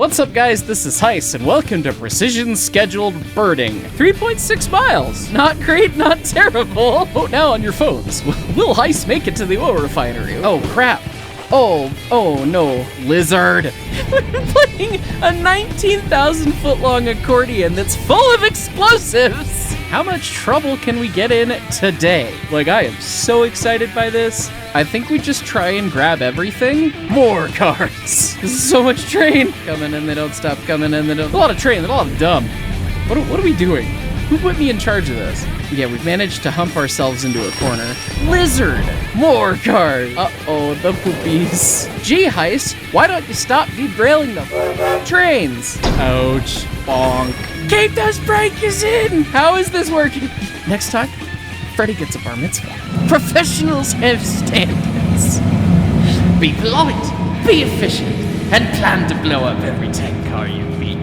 What's up guys, this is Heist, and welcome to Precision Scheduled Birding. 3.6 miles, not great, not terrible. Vote now on your phones. Will Heist make it to the oil refinery? Oh crap. Oh no, lizard. We're playing a 19,000 foot long accordion that's full of explosives. How much trouble can we get in today? Like, I am so excited by this. I think we just try and grab everything. More cars. This is so much train. Coming and they don't stop coming and they don't. A lot of train, a lot of dumb. What are we doing? Who put me in charge of this? Yeah, we've managed to hump ourselves into a corner. Lizard! More cars! Uh-oh, the poopies. Gee, Heist, why don't you stop derailing the trains? Ouch. Bonk. Keep those breakers in! How is this working? Next time, Freddy gets a bar mitzvah. Professionals have standards. Be polite, be efficient, and plan to blow up every tank car you meet.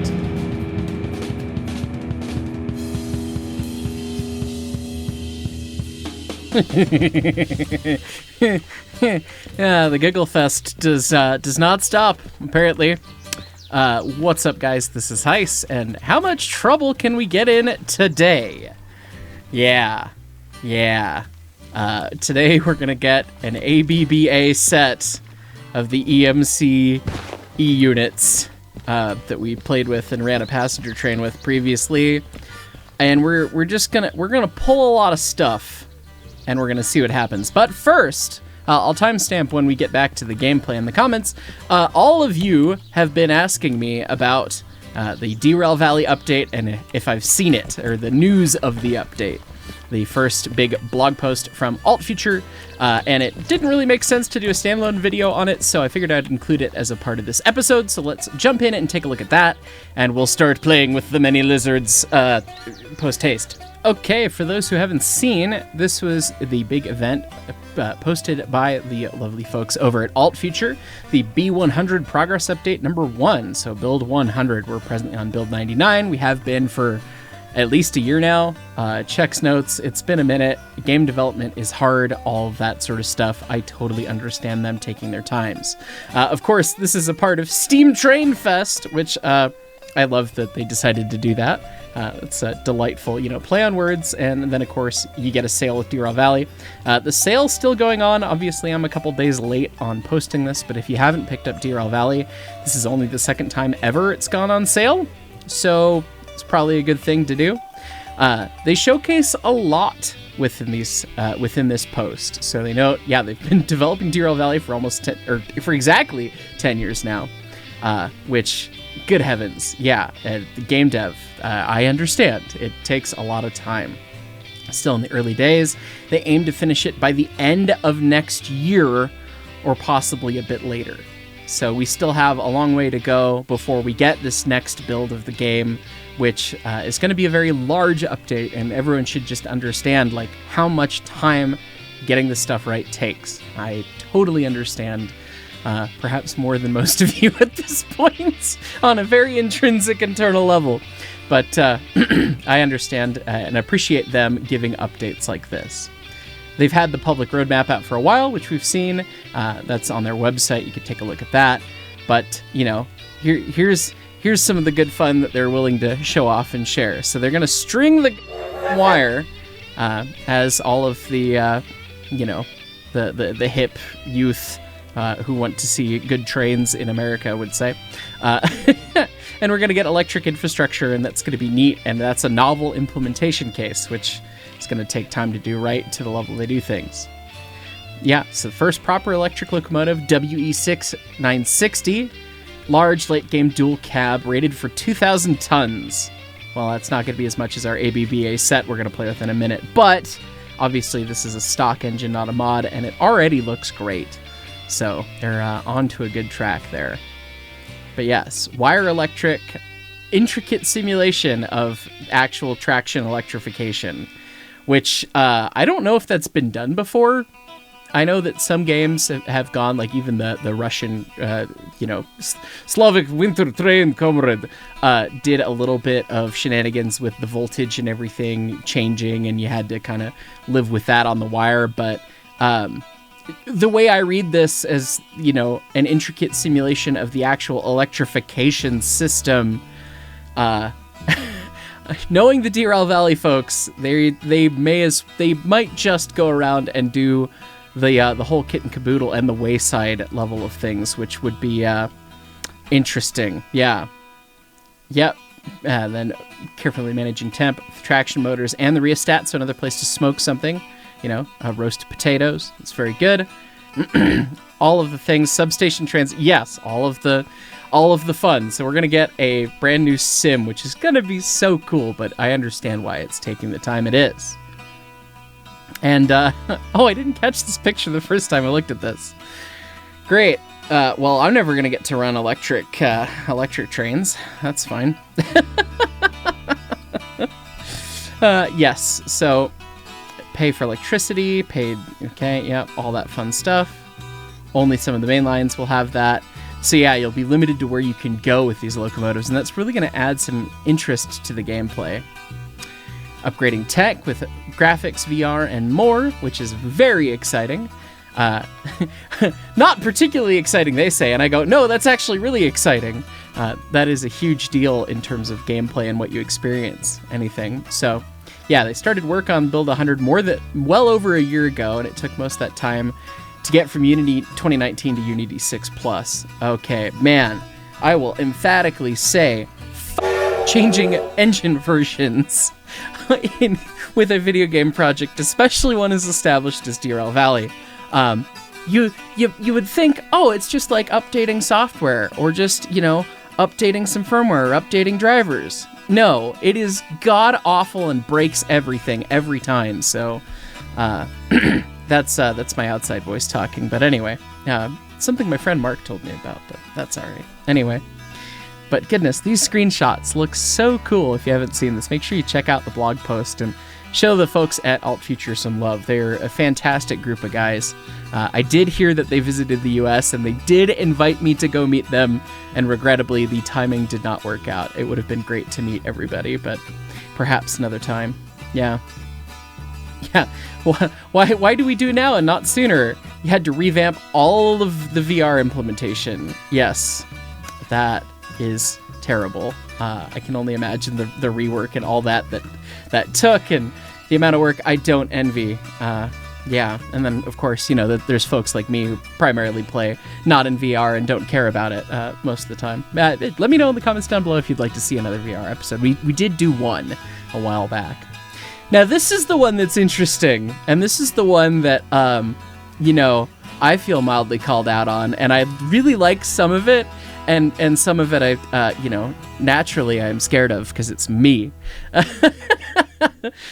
Yeah, the Giggle Fest does not stop, apparently. What's up, guys? This is Heist, and how much trouble can we get in today? Yeah. Today we're gonna get an ABBA set of the EMC E-units that we played with and ran a passenger train with previously, and we're gonna pull a lot of stuff, and we're gonna see what happens. But first, I'll timestamp when we get back to the gameplay in the comments. All of you have been asking me about the DERAIL Valley update and if I've seen it, or the news of the update. The first big blog post from AltFuture, and it didn't really make sense to do a standalone video on it, so I figured I'd include it as a part of this episode. So let's jump in and take a look at that, and we'll start playing with the many lizards post-haste. Okay, for those who haven't seen, this was the big event posted by the lovely folks over at AltFuture, the B100 progress update number 1. So build 100, we're presently on build 99. We have been for at least a year now. Checks notes, it's been a minute. Game development is hard, all of that sort of stuff. I totally understand them taking their times. Of course, this is a part of Steam Train Fest, which I love that they decided to do that. It's a delightful, play on words, and then of course you get a sale with DERAIL Valley. The sale's still going on. Obviously, I'm a couple days late on posting this, but if you haven't picked up DERAIL Valley, this is only the second time ever it's gone on sale, so it's probably a good thing to do. They showcase a lot within this post. So they note, yeah, they've been developing DERAIL Valley for for exactly 10 years now, which, good heavens, yeah, the game dev, I understand. It takes a lot of time. Still in the early days. They aim to finish it by the end of next year, or possibly a bit later. So we still have a long way to go before we get this next build of the game, which is going to be a very large update, and everyone should just understand how much time getting this stuff right takes. I totally understand, perhaps more than most of you at this point, on a very intrinsic internal level. But I understand and appreciate them giving updates like this. They've had the public roadmap out for a while, which we've seen. That's on their website. You could take a look at that. But, here's some of the good fun that they're willing to show off and share. So they're going to string the wire, as all of the, the hip youth who want to see good trains in America would say. And we're going to get electric infrastructure, and that's going to be neat. And that's a novel implementation case, which is going to take time to do right to the level they do things. Yeah, so the first proper electric locomotive, WE6 960. Large late-game dual cab, rated for 2,000 tons. Well, that's not going to be as much as our ABBA set we're going to play with in a minute, but obviously this is a stock engine, not a mod, and it already looks great. So they're on to a good track there. But yes, wire electric, intricate simulation of actual traction electrification, which I don't know if that's been done before. I know that some games have gone, even the Russian, Slavic Winter Train Comrade did a little bit of shenanigans with the voltage and everything changing, and you had to kind of live with that on the wire. But the way I read this as, you know, an intricate simulation of the actual electrification system, knowing the DERAIL Valley folks, they might just go around and do the whole kit and caboodle and the wayside level of things, which would be interesting. Yeah. Yep. Then carefully managing temp, traction motors, and the rheostat, so another place to smoke something. You know, roast potatoes. It's very good. All of the things, substation yes, all of the fun. So we're gonna get a brand new sim, which is gonna be so cool. But I understand why it's taking the time it is. And oh, I didn't catch this picture the first time I looked at this. Great. Well, I'm never gonna get to run electric trains. That's fine. Yes. So. Pay for electricity, okay, yep, all that fun stuff. Only some of the main lines will have that. So yeah, you'll be limited to where you can go with these locomotives, and that's really going to add some interest to the gameplay. Upgrading tech with graphics, VR, and more, which is very exciting. Not particularly exciting, they say, and I go, no, that's actually really exciting. That is a huge deal in terms of gameplay and what you experience, anything. So yeah, they started work on Build 100 well over a year ago, and it took most of that time to get from Unity 2019 to Unity 6 Plus. Okay, man, I will emphatically say, changing engine versions with a video game project, especially one as established as DERAIL Valley. You would think, oh, it's just like updating software, or just, you know, updating some firmware, or updating drivers. No, it is god-awful and breaks everything every time, so that's my outside voice talking. But anyway, something my friend Mark told me about, but that's all right. Anyway, but goodness, these screenshots look so cool. If you haven't seen this, make sure you check out the blog post and show the folks at Alt Future some love. They're a fantastic group of guys. I did hear that they visited the US, and they did invite me to go meet them, and regrettably the timing did not work out. It would have been great to meet everybody, but perhaps another time. Yeah. Why do we do now and not sooner? You had to revamp all of the VR implementation. Yes, that is terrible. I can only imagine the rework and all that took, and the amount of work I don't envy. Yeah, and then of course, you know, there's folks like me who primarily play not in VR and don't care about it most of the time. Let me know in the comments down below if you'd like to see another VR episode. We did do one a while back. Now this is the one that's interesting, and this is the one that you know, I feel mildly called out on, and I really like some of it, and some of it I you know, naturally I'm scared of because it's me.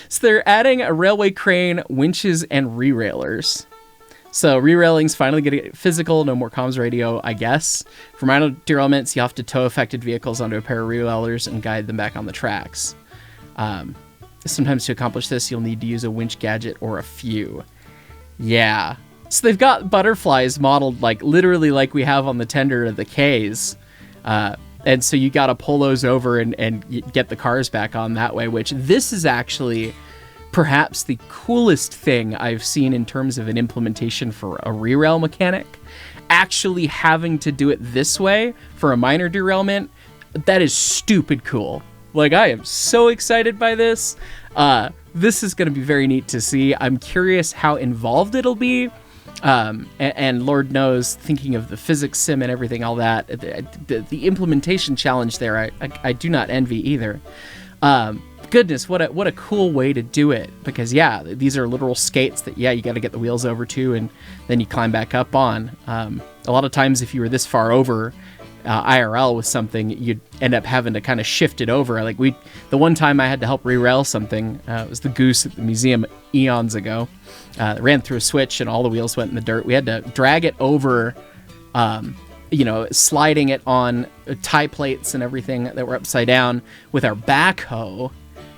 So they're adding a railway crane, winches, and re-railers. So re-railing's finally going to get physical, no more comms radio, I guess. For minor derailments, you have to tow affected vehicles onto a pair of re-railers and guide them back on the tracks. Sometimes to accomplish this, you'll need to use a winch gadget or a few. Yeah. So they've got butterflies modeled like literally like we have on the tender of the Ks. And so you got to pull those over and get the cars back on that way, which this is actually perhaps the coolest thing I've seen in terms of an implementation for a re-rail mechanic. Actually having to do it this way for a minor derailment, that is stupid cool. Like, I am so excited by this. This is going to be very neat to see. I'm curious how involved it'll be. And Lord knows, thinking of the physics sim and everything, all that, the implementation challenge there, I do not envy either. Goodness, what a cool way to do it, because yeah, these are literal skates that you got to get the wheels over to, and then you climb back up on. A lot of times, if you were this far over IRL with something, you'd end up having to kind of shift it over. Like the one time I had to help re-rail something, it was the Goose at the museum eons ago. It ran through a switch and all the wheels went in the dirt. We had to drag it over, sliding it on tie plates and everything that were upside down with our backhoe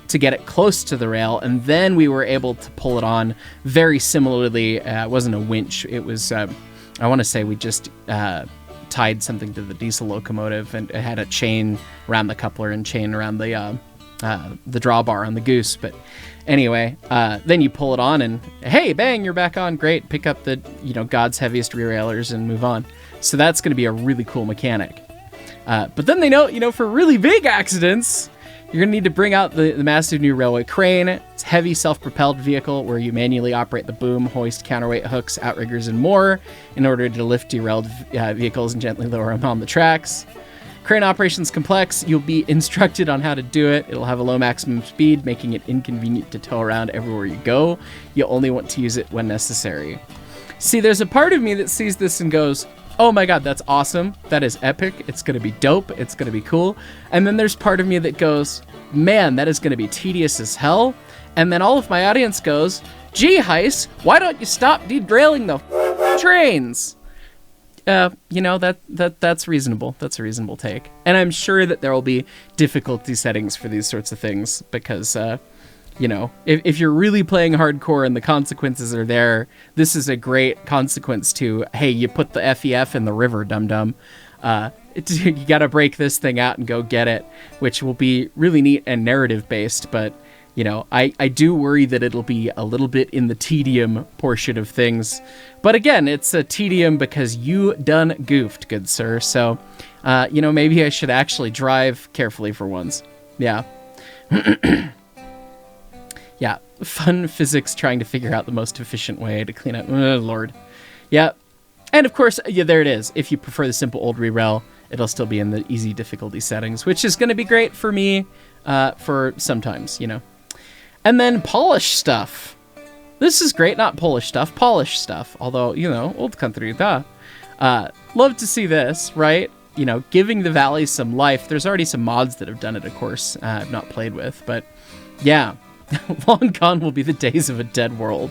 to get it close to the rail, and then we were able to pull it on very similarly. It wasn't a winch. It was, I want to say we just tied something to the diesel locomotive, and it had a chain around the coupler and chain around the the drawbar on the goose. But anyway, then you pull it on and hey, bang, you're back on. Great. Pick up the, God's heaviest derailers and move on. So that's going to be a really cool mechanic. But then they know, for really big accidents, you're going to need to bring out the massive new railway crane. It's a heavy self-propelled vehicle where you manually operate the boom, hoist, counterweight, hooks, outriggers, and more in order to lift derailed vehicles and gently lower them on the tracks. Crane operation's complex. You'll be instructed on how to do it. It'll have a low maximum speed, making it inconvenient to tow around everywhere you go. You only want to use it when necessary. See, there's a part of me that sees this and goes, oh my god, that's awesome. That is epic. It's going to be dope. It's going to be cool. And then there's part of me that goes, man, that is going to be tedious as hell. And then all of my audience goes, gee, Heist, why don't you stop derailing the trains? That's reasonable. That's a reasonable take. And I'm sure that there will be difficulty settings for these sorts of things because, if you're really playing hardcore and the consequences are there, this is a great consequence to, hey, you put the FEF in the river, dum-dum. You got to break this thing out and go get it, which will be really neat and narrative-based, but, I do worry that it'll be a little bit in the tedium portion of things. But again, it's a tedium because you done goofed, good sir. So, maybe I should actually drive carefully for once. Yeah. Yeah, fun physics trying to figure out the most efficient way to clean up. Oh, Lord. Yeah. And of course, there it is. If you prefer the simple old re-rail, it'll still be in the easy difficulty settings, which is going to be great for me for sometimes, And then polish stuff. This is great, not Polish stuff, polish stuff. Although, old country, duh. Love to see this, right? Giving the valley some life. There's already some mods that have done it, of course, I've not played with, but yeah. Long gone will be the days of a dead world.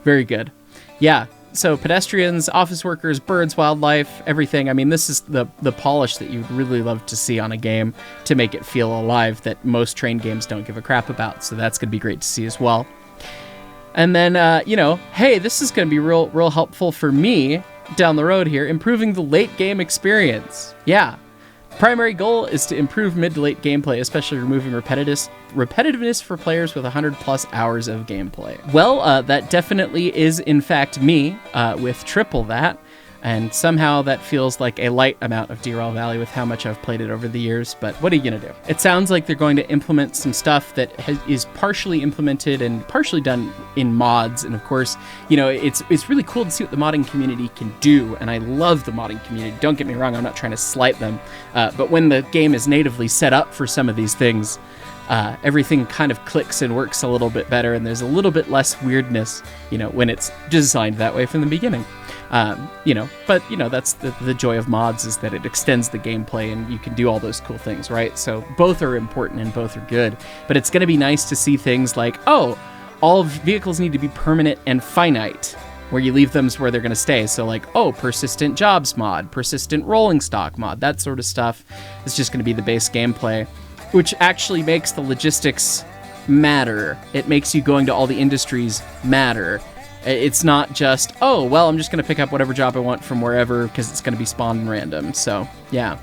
Very good. Yeah, so pedestrians, office workers, birds, wildlife, everything. I mean, this is the polish that you'd really love to see on a game to make it feel alive that most train games don't give a crap about. So that's going to be great to see as well. And then, hey, this is going to be real helpful for me down the road here, improving the late game experience. Yeah. Primary goal is to improve mid to late gameplay, especially removing repetitiveness for players with 100 plus hours of gameplay. Well, that definitely is in fact me, with triple that. And somehow that feels like a light amount of DERAIL Valley with how much I've played it over the years, but what are you gonna do? It sounds like they're going to implement some stuff that is partially implemented and partially done in mods, and of course, it's really cool to see what the modding community can do, and I love the modding community. Don't get me wrong, I'm not trying to slight them, but when the game is natively set up for some of these things, everything kind of clicks and works a little bit better, and there's a little bit less weirdness, when it's designed that way from the beginning. But that's the joy of mods, is that it extends the gameplay and you can do all those cool things, right? So both are important and both are good, but it's going to be nice to see things like, oh, all vehicles need to be permanent and finite, where you leave them where they're going to stay. So like, oh, persistent jobs mod, persistent rolling stock mod, that sort of stuff is just going to be the base gameplay, which actually makes the logistics matter. It makes you going to all the industries matter. It's not just, oh, well, I'm just going to pick up whatever job I want from wherever because it's going to be spawned and random. So, yeah.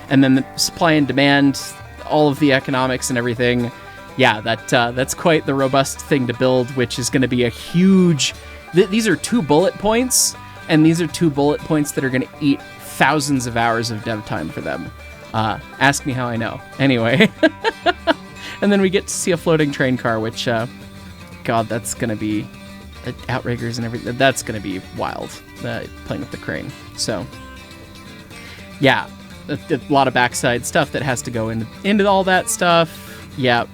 And then the supply and demand, all of the economics and everything. Yeah, that's quite the robust thing to build, which is going to be a huge... These are 2 bullet points, and these are 2 bullet points that are going to eat thousands of hours of dev time for them. Ask me how I know. Anyway. And then we get to see a floating train car, which, God, that's going to be... outriggers and everything. That's going to be wild, playing with the crane. So, yeah, a lot of backside stuff that has to go into all that stuff. Yep.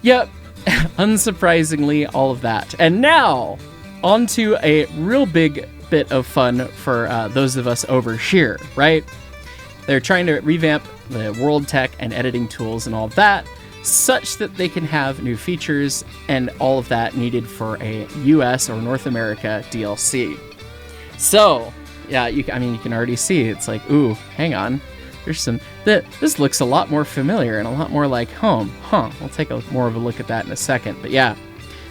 Unsurprisingly, all of that. And now, on to a real big bit of fun for those of us over here, right? They're trying to revamp the world tech and editing tools and all of that, such that they can have new features and all of that needed for a US or North America DLC. So, yeah, you can already see it's like, ooh, hang on. There's this looks a lot more familiar and a lot more like home. We'll take more of a look at that in a second. But yeah,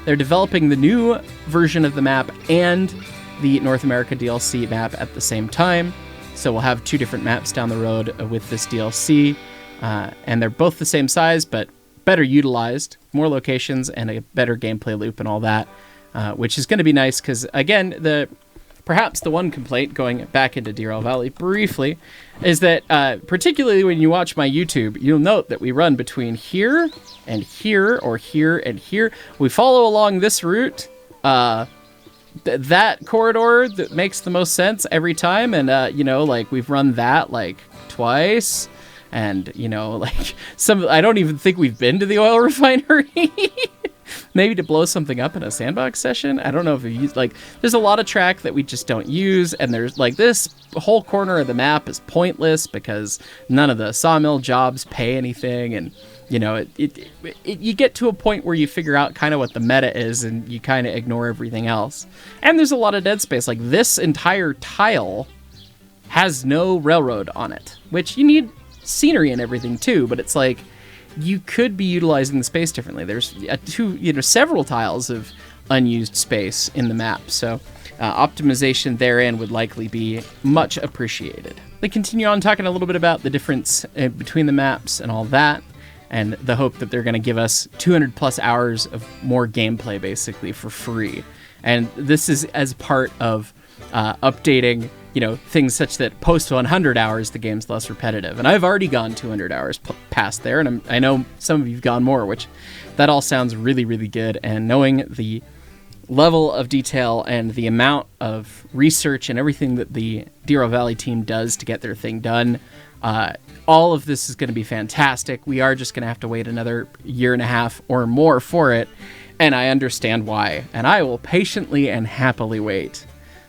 they're developing the new version of the map and the North America DLC map at the same time. So we'll have 2 different maps down the road with this DLC. And they're both the same size, but better utilized, more locations, and a better gameplay loop and all that, which is going to be nice because, again, perhaps the one complaint, going back into DERAIL Valley briefly, is that particularly when you watch my YouTube, you'll note that we run between here and here, or here and here. We follow along this route, that corridor that makes the most sense every time, and like we've run that like twice, and like I don't even think we've been to the oil refinery. Maybe to blow something up in a sandbox session. I don't know if we use, like, there's a lot of track that we just don't use, and there's like this whole corner of the map is pointless because none of the sawmill jobs pay anything, and you get to a point where you figure out kind of what the meta is, and you kind of ignore everything else. And there's a lot of dead space. Like, this entire tile has no railroad on it, which you need scenery and everything too, but it's like, you could be utilizing the space differently. There's several tiles of unused space in the map, so optimization therein would likely be much appreciated. They continue on talking a little bit about the difference between the maps and all that, and the hope that they're going to give us 200 plus hours of more gameplay basically for free. And this is as part of updating things such that post 100 hours, the game's less repetitive. And I've already gone 200 hours past there, and I know some of you've gone more, which that all sounds really, really good. And knowing the level of detail and the amount of research and everything that the DERAIL Valley team does to get their thing done, all of this is going to be fantastic. We are just going to have to wait another year and a half or more for it, and I understand why. And I will patiently and happily wait.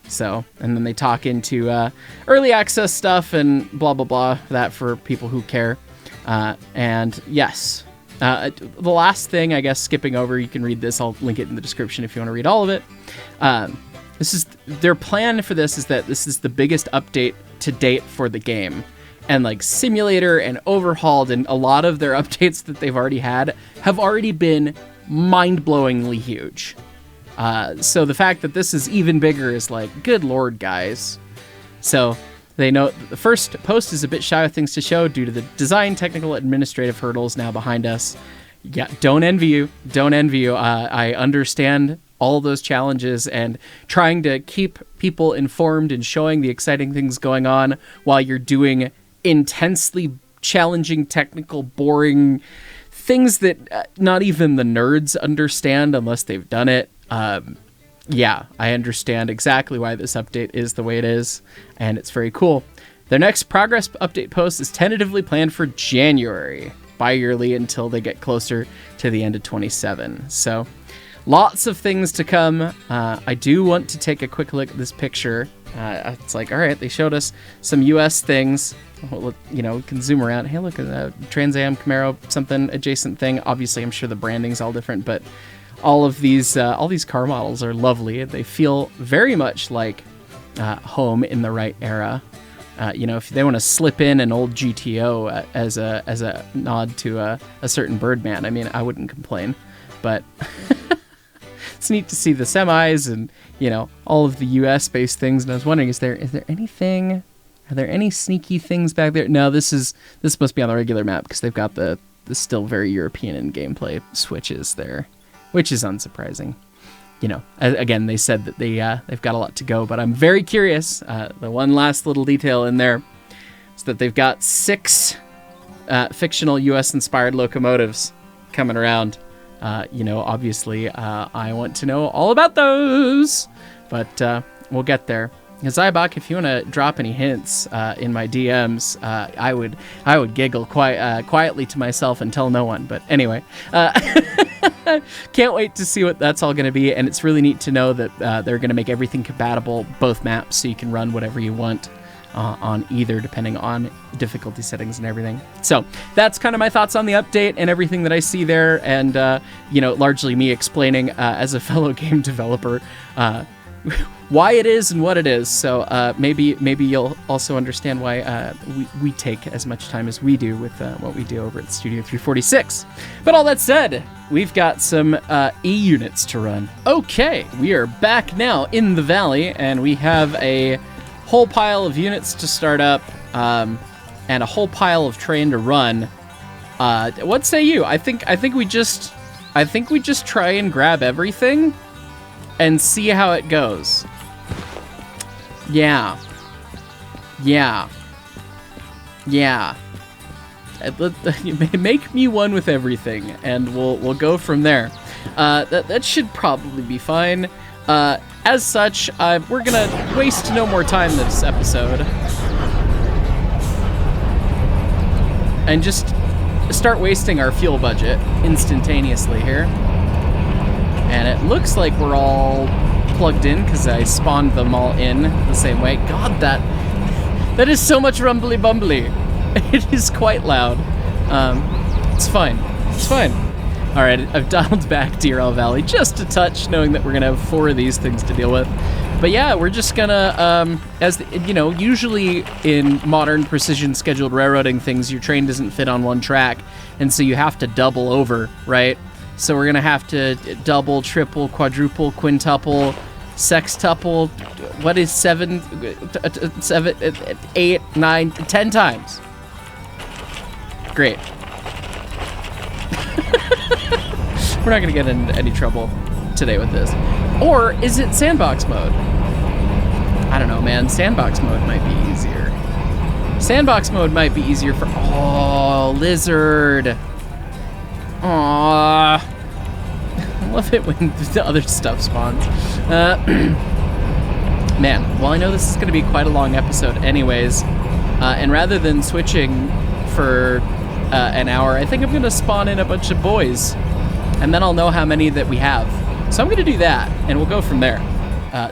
So, and then they talk into early access stuff and blah, blah, blah, that for people who care. And yes, the last thing, I guess, skipping over, you can read this. I'll link it in the description if you want to read all of it. This is their plan for this, is that this is the biggest update to date for the game. And like simulator and overhauled, and a lot of their updates that they've already had have already been mind-blowingly huge. So the fact that this is even bigger is like, good lord, guys. So they know the first post is a bit shy of things to show due to the design, technical, administrative hurdles now behind us. Yeah, don't envy you. Don't envy you. I understand all those challenges, and trying to keep people informed and showing the exciting things going on while you're doing intensely challenging, technical, boring things that not even the nerds understand unless they've done it. Yeah, I understand exactly why this update is the way it is, and it's very cool. Their next progress update post is tentatively planned for January, bi-yearly until they get closer to the end of 27. So, lots of things to come. I do want to take a quick look at this picture. It's like, all right, they showed us some U.S. things. Well, we can zoom around. Hey, look at that Trans Am, Camaro, something adjacent thing. Obviously, I'm sure the branding's all different, but all these car models are lovely. They feel very much like home in the right era. If they want to slip in an old GTO as a nod to a certain Birdman, I mean, I wouldn't complain. But it's neat to see the semis and all of the U.S.-based things. And I was wondering, is there anything? Are there any sneaky things back there? No, this must be on the regular map because they've got the still very European in gameplay switches there, which is unsurprising. Again, they said that they've got a lot to go, but I'm very curious. The one last little detail in there is that they've got 6 fictional U.S.-inspired locomotives coming around. Obviously, I want to know all about those, but we'll get there. Zybok, if you want to drop any hints in my DMs, I would giggle quietly to myself and tell no one. But anyway, can't wait to see what that's all going to be. And it's really neat to know that they're going to make everything compatible, both maps, so you can run whatever you want on either, depending on difficulty settings and everything. So that's kind of my thoughts on the update and everything that I see there. And, largely me explaining as a fellow game developer why it is and what it is. So maybe you'll also understand why we take as much time as we do with what we do over at Studio 346. But all that said, we've got some E-units to run. Okay, we are back now in the valley, and we have a whole pile of units to start up and a whole pile of train to run. What say you? I think we just try and grab everything and see how it goes. Yeah. Make me one with everything, and we'll go from there. That should probably be fine. As such, we're gonna waste no more time this episode, and just start wasting our fuel budget instantaneously here. And it looks like we're all plugged in because I spawned them all in the same way. God, that is so much rumbly bumbly. It is quite loud. It's fine. It's fine. All right, I've dialed back DERAIL Valley just a touch, knowing that we're gonna have 4 of these things to deal with. But yeah, we're just gonna, usually in modern precision scheduled railroading things, your train doesn't fit on one track, and so you have to double over, right? So we're gonna have to double, triple, quadruple, quintuple, sextuple. What is 7, 8, 9, 10 times? Great. We're not gonna get into any trouble today with this. Or is it sandbox mode? I don't know, man. Sandbox mode might be easier. Sandbox mode might be easier for... Oh, lizard. Aww. I love it when the other stuff spawns. Man, well, I know this is going to be quite a long episode anyways. And rather than switching for an hour, I think I'm going to spawn in a bunch of boys. And then I'll know how many that we have. So I'm going to do that, and we'll go from there.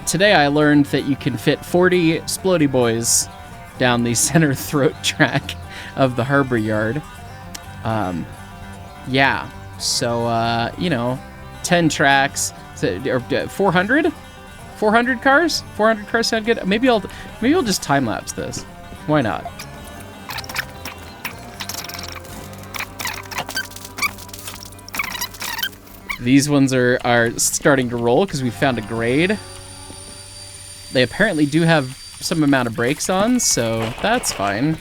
Today I learned that you can fit 40 Splody Boys down the center throat track of the harbor yard. Yeah, so, 10 tracks, or 400? 400 cars? 400 cars sound good? Maybe I'll just time-lapse this. Why not? These ones are starting to roll because we found a grade. They apparently do have some amount of brakes on, so that's fine.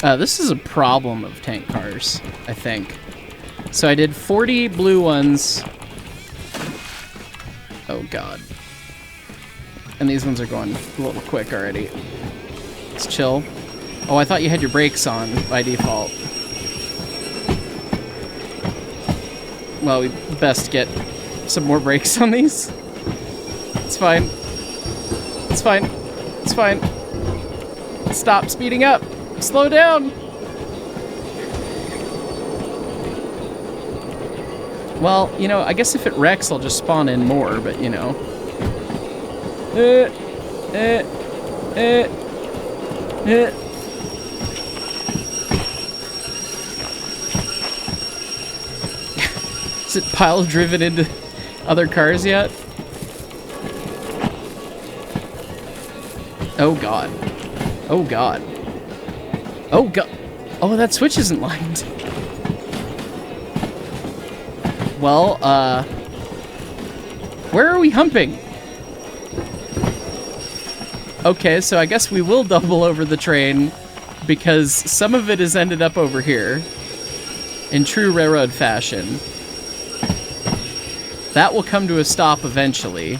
This is a problem of tank cars, I think. So I did 40 blue ones. Oh god. And these ones are going a little quick already. Let's chill. Oh, I thought you had your brakes on by default. Well, we best get some more brakes on these. It's fine. It's fine. It's fine. Stop speeding up. Slow down. Well, I guess if it wrecks, I'll just spawn in more, but Is it pile driven into other cars yet? Oh god. Oh god. Oh god. Oh, that switch isn't lined. Well, where are we humping? Okay, so I guess we will double over the train because some of it has ended up over here in true railroad fashion. That will come to a stop eventually.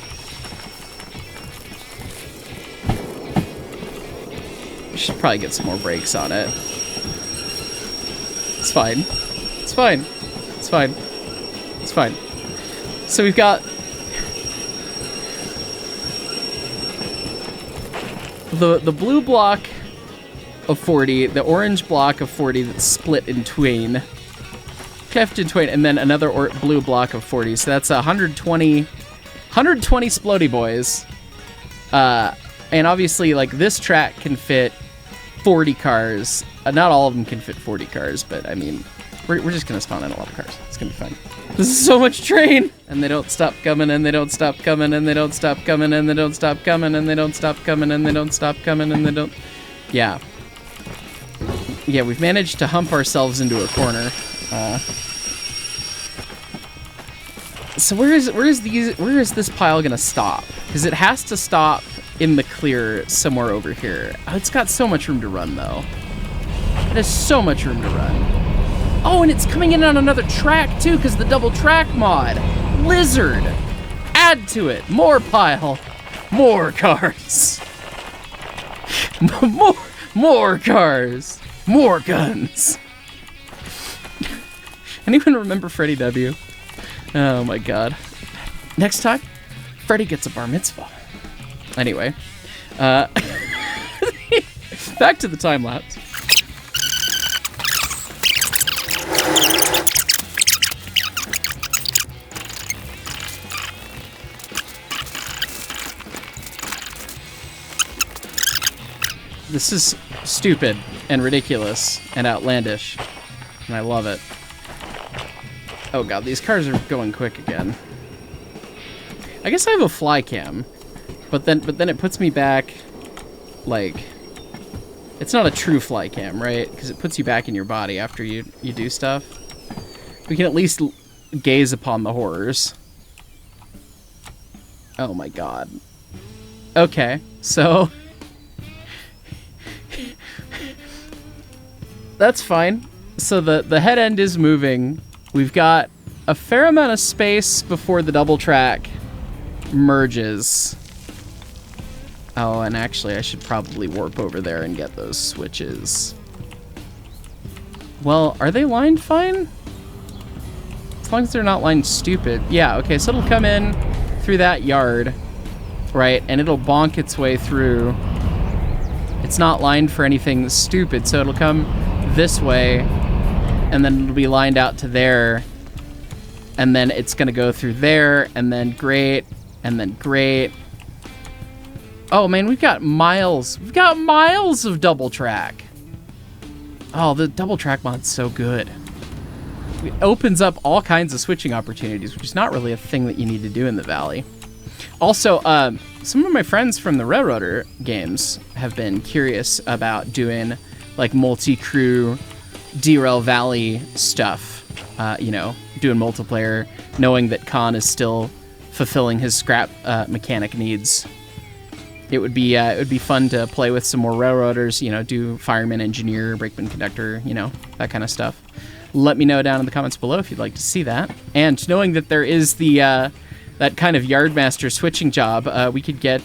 We should probably get some more brakes on it. It's fine. It's fine. It's fine. It's fine. So we've got the blue block of 40, the orange block of 40 that's split in twain. Cleft in twain, and then another blue block of 40. So that's 120 Splody Boys. And obviously, like, this track can fit 40 cars. Not all of them can fit 40 cars, but I mean, we're just gonna spawn in a lot of cars. It's gonna be fun. This is so much train! And they don't stop coming, and they don't stop coming, and they don't stop coming, and they don't stop coming, and they don't stop coming, and they don't stop coming, and they don't... Yeah. Yeah, we've managed to hump ourselves into a corner. So where is this pile gonna stop? Because it has to stop in the clear somewhere over here. Oh, it's got so much room to run though. It has so much room to run. Oh, and it's coming in on another track too, because the double track mod. Lizard. Add to it. More pile. More cars. More cars. More guns. Anyone remember Freddie W? Oh my god. Next time, Freddie gets a bar mitzvah. Anyway, back to the time lapse. This is stupid and ridiculous and outlandish, and I love it. Oh god, these cars are going quick again. I guess I have a fly cam, but then it puts me back, like, it's not a true fly cam, right? Because it puts you back in your body after you do stuff. We can at least gaze upon the horrors. Oh my god. Okay, so that's fine. So the head end is moving. We've got a fair amount of space before the double track merges. Oh, and actually I should probably warp over there and get those switches. Well, are they lined fine? As long as they're not lined stupid. Yeah, okay, so it'll come in through that yard, right? And it'll bonk its way through. It's not lined for anything stupid, so it'll come this way, and then it'll be lined out to there, and then it's gonna go through there, and then great, and then great. Oh man, we've got miles of double track. Oh, the double track mod's so good. It opens up all kinds of switching opportunities, which is not really a thing that you need to do in the Valley. Also, some of my friends from the Railroader games have been curious about doing like multi-crew DERAIL Valley stuff, you know, doing multiplayer, knowing that Khan is still fulfilling his scrap mechanic needs. It would be fun to play with some more railroaders, you know, do fireman, engineer, brakeman, conductor, you know, that kind of stuff. Let me know down in the comments below if you'd like to see that. And knowing that there is the that kind of yardmaster switching job, we could get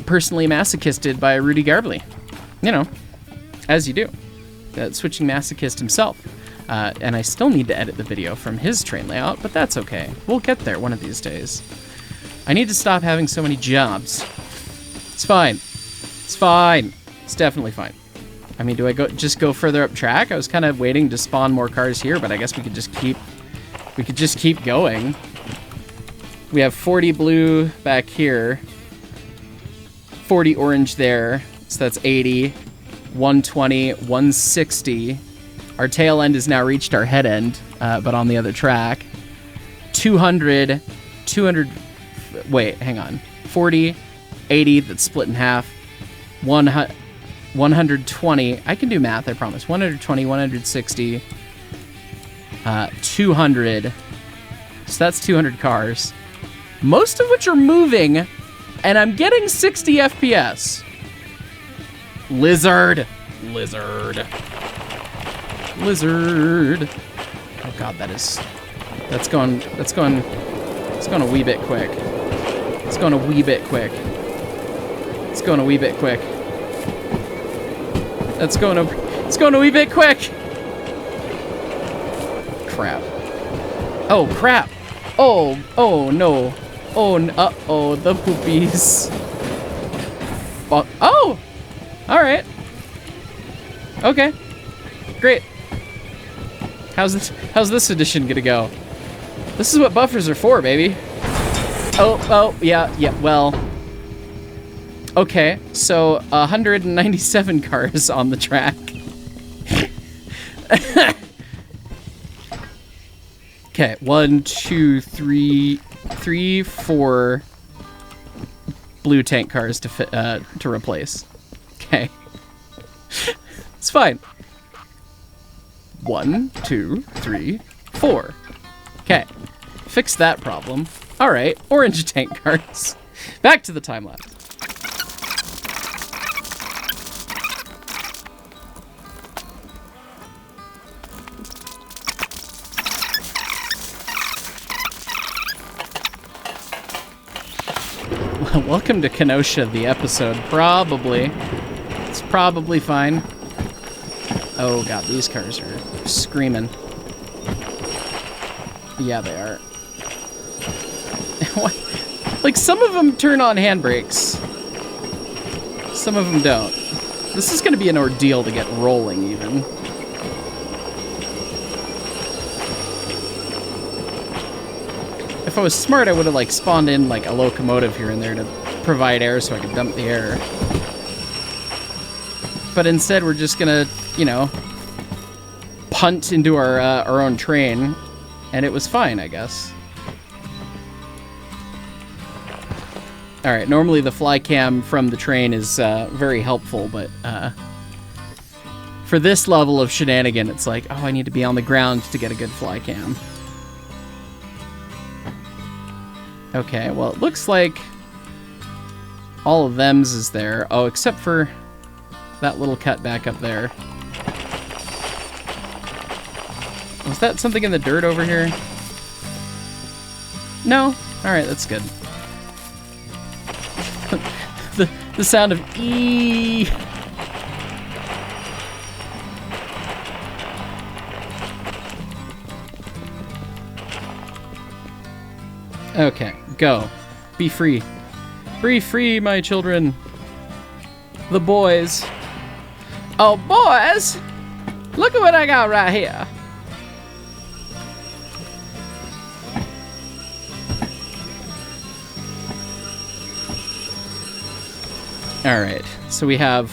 personally masochisted by Rudy Garbly, you know, as you do. Switching masochist himself. And I still need to edit the video from his train layout, but that's okay. We'll get there one of these days. I need to stop having so many jobs. It's fine. It's fine. It's definitely fine. I mean, do I just go further up track? I was kind of waiting to spawn more cars here, but I guess we could just keep going. We have 40 blue back here. 40 orange there. So that's 80. 120, 160. Our tail end has now reached our head end, but on the other track. 200, 200, wait, hang on. 40, 80, that's split in half. 120, I can do math, I promise. 120, 160, 200. So that's 200 cars. Most of which are moving, and I'm getting 60 FPS. Lizard. Lizard. Lizard. Oh god, that's going a wee bit quick. It's going a wee bit quick. It's going a wee bit quick. It's going a wee bit quick. Crap. Oh crap. Oh no. Oh, the poopies. Oh! Alright. Okay. Great. How's this edition gonna go? This is what buffers are for, baby. Oh, yeah, well. Okay, so 197 cars on the track. Okay, 1, 2, 3, 4 blue tank cars to replace. Okay. It's fine. 1, 2, 3, 4. Okay. fixed that problem. All right, orange tank cars. Back to the time lapse. Welcome to Kenosha, the episode. Probably. It's probably fine. Oh god, these cars are screaming. Yeah, they are. Like, some of them turn on handbrakes. Some of them don't. This is going to be an ordeal to get rolling, even. If I was smart, I would have, like, spawned in, like, a locomotive here and there to provide air so I could dump the air. But instead, we're just gonna, you know, punt into our own train, and it was fine, I guess. All right, normally the fly cam from the train is very helpful, but for this level of shenanigan, it's like, oh, I need to be on the ground to get a good fly cam. Okay, well, it looks like all of them's is there. Oh, except for that little cut back up there. Was that something in the dirt over here? No? Alright, that's good. the sound of E. Okay, go. Be free. Be free, my children. The boys. Oh, boys! Look at what I got right here. Alright, so we have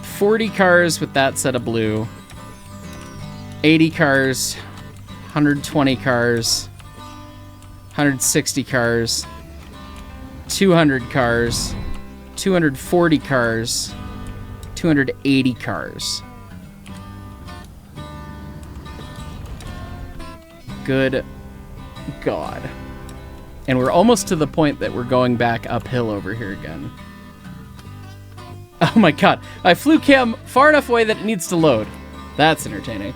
40 cars with that set of blue, 80 cars, 120 cars, 160 cars, 200 cars, 240 cars, 280 cars. Good God. And we're almost to the point that we're going back uphill over here again. Oh my god, I flew cam far enough away that it needs to load. That's entertaining.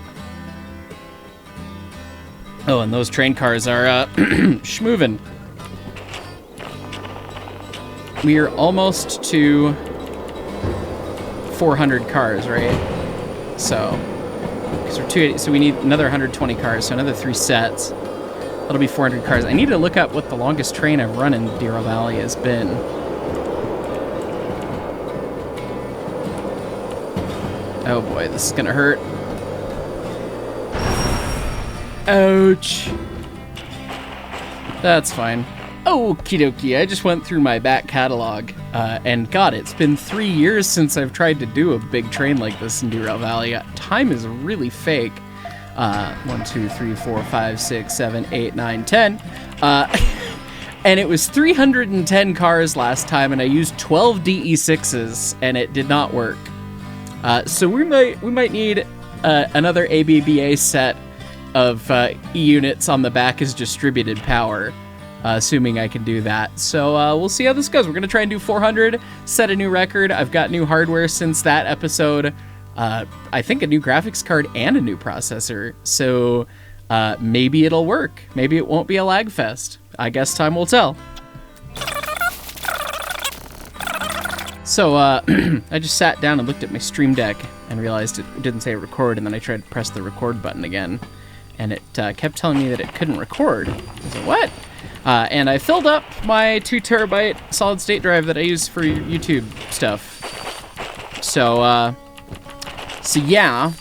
Oh, and those train cars are schmovin'. We are almost to 400 cars, right? So, because we're 280, so we need another 120 cars, so another 3 sets. That'll be 400 cars. I need to look up what the longest train I've run in DERAIL Valley has been. Oh boy, this is gonna hurt. Ouch. That's fine. Okie dokie, I just went through my back catalog, and God, it's been 3 years since I've tried to do a big train like this in DERAIL Valley. Time is really fake. 1, 2, 3, 4, 5, 6, 7, 8, 9, 10. And it was 310 cars last time, and I used 12 DE6s, and it did not work. So we might need another ABBA set of E-units on the back as distributed power, assuming I can do that. So we'll see how this goes. We're going to try and do 400, set a new record. I've got new hardware since that episode. I think a new graphics card and a new processor. So maybe it'll work. Maybe it won't be a lag fest. I guess time will tell. So I just sat down and looked at my Stream Deck and realized it didn't say record, and then I tried to press the record button again, and it kept telling me that it couldn't record. I said, what? And I filled up my 2 terabyte solid state drive that I use for YouTube stuff. So yeah,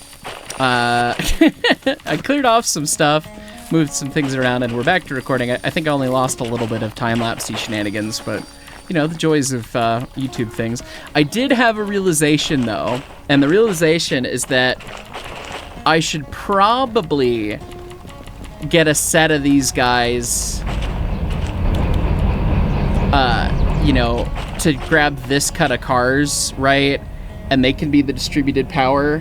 I cleared off some stuff, moved some things around, and we're back to recording. I think I only lost a little bit of time-lapse-y shenanigans, but you know, the joys of YouTube things. I did have a realization, though, and the realization is that I should probably get a set of these guys, you know, to grab this cut of cars, right? And they can be the distributed power.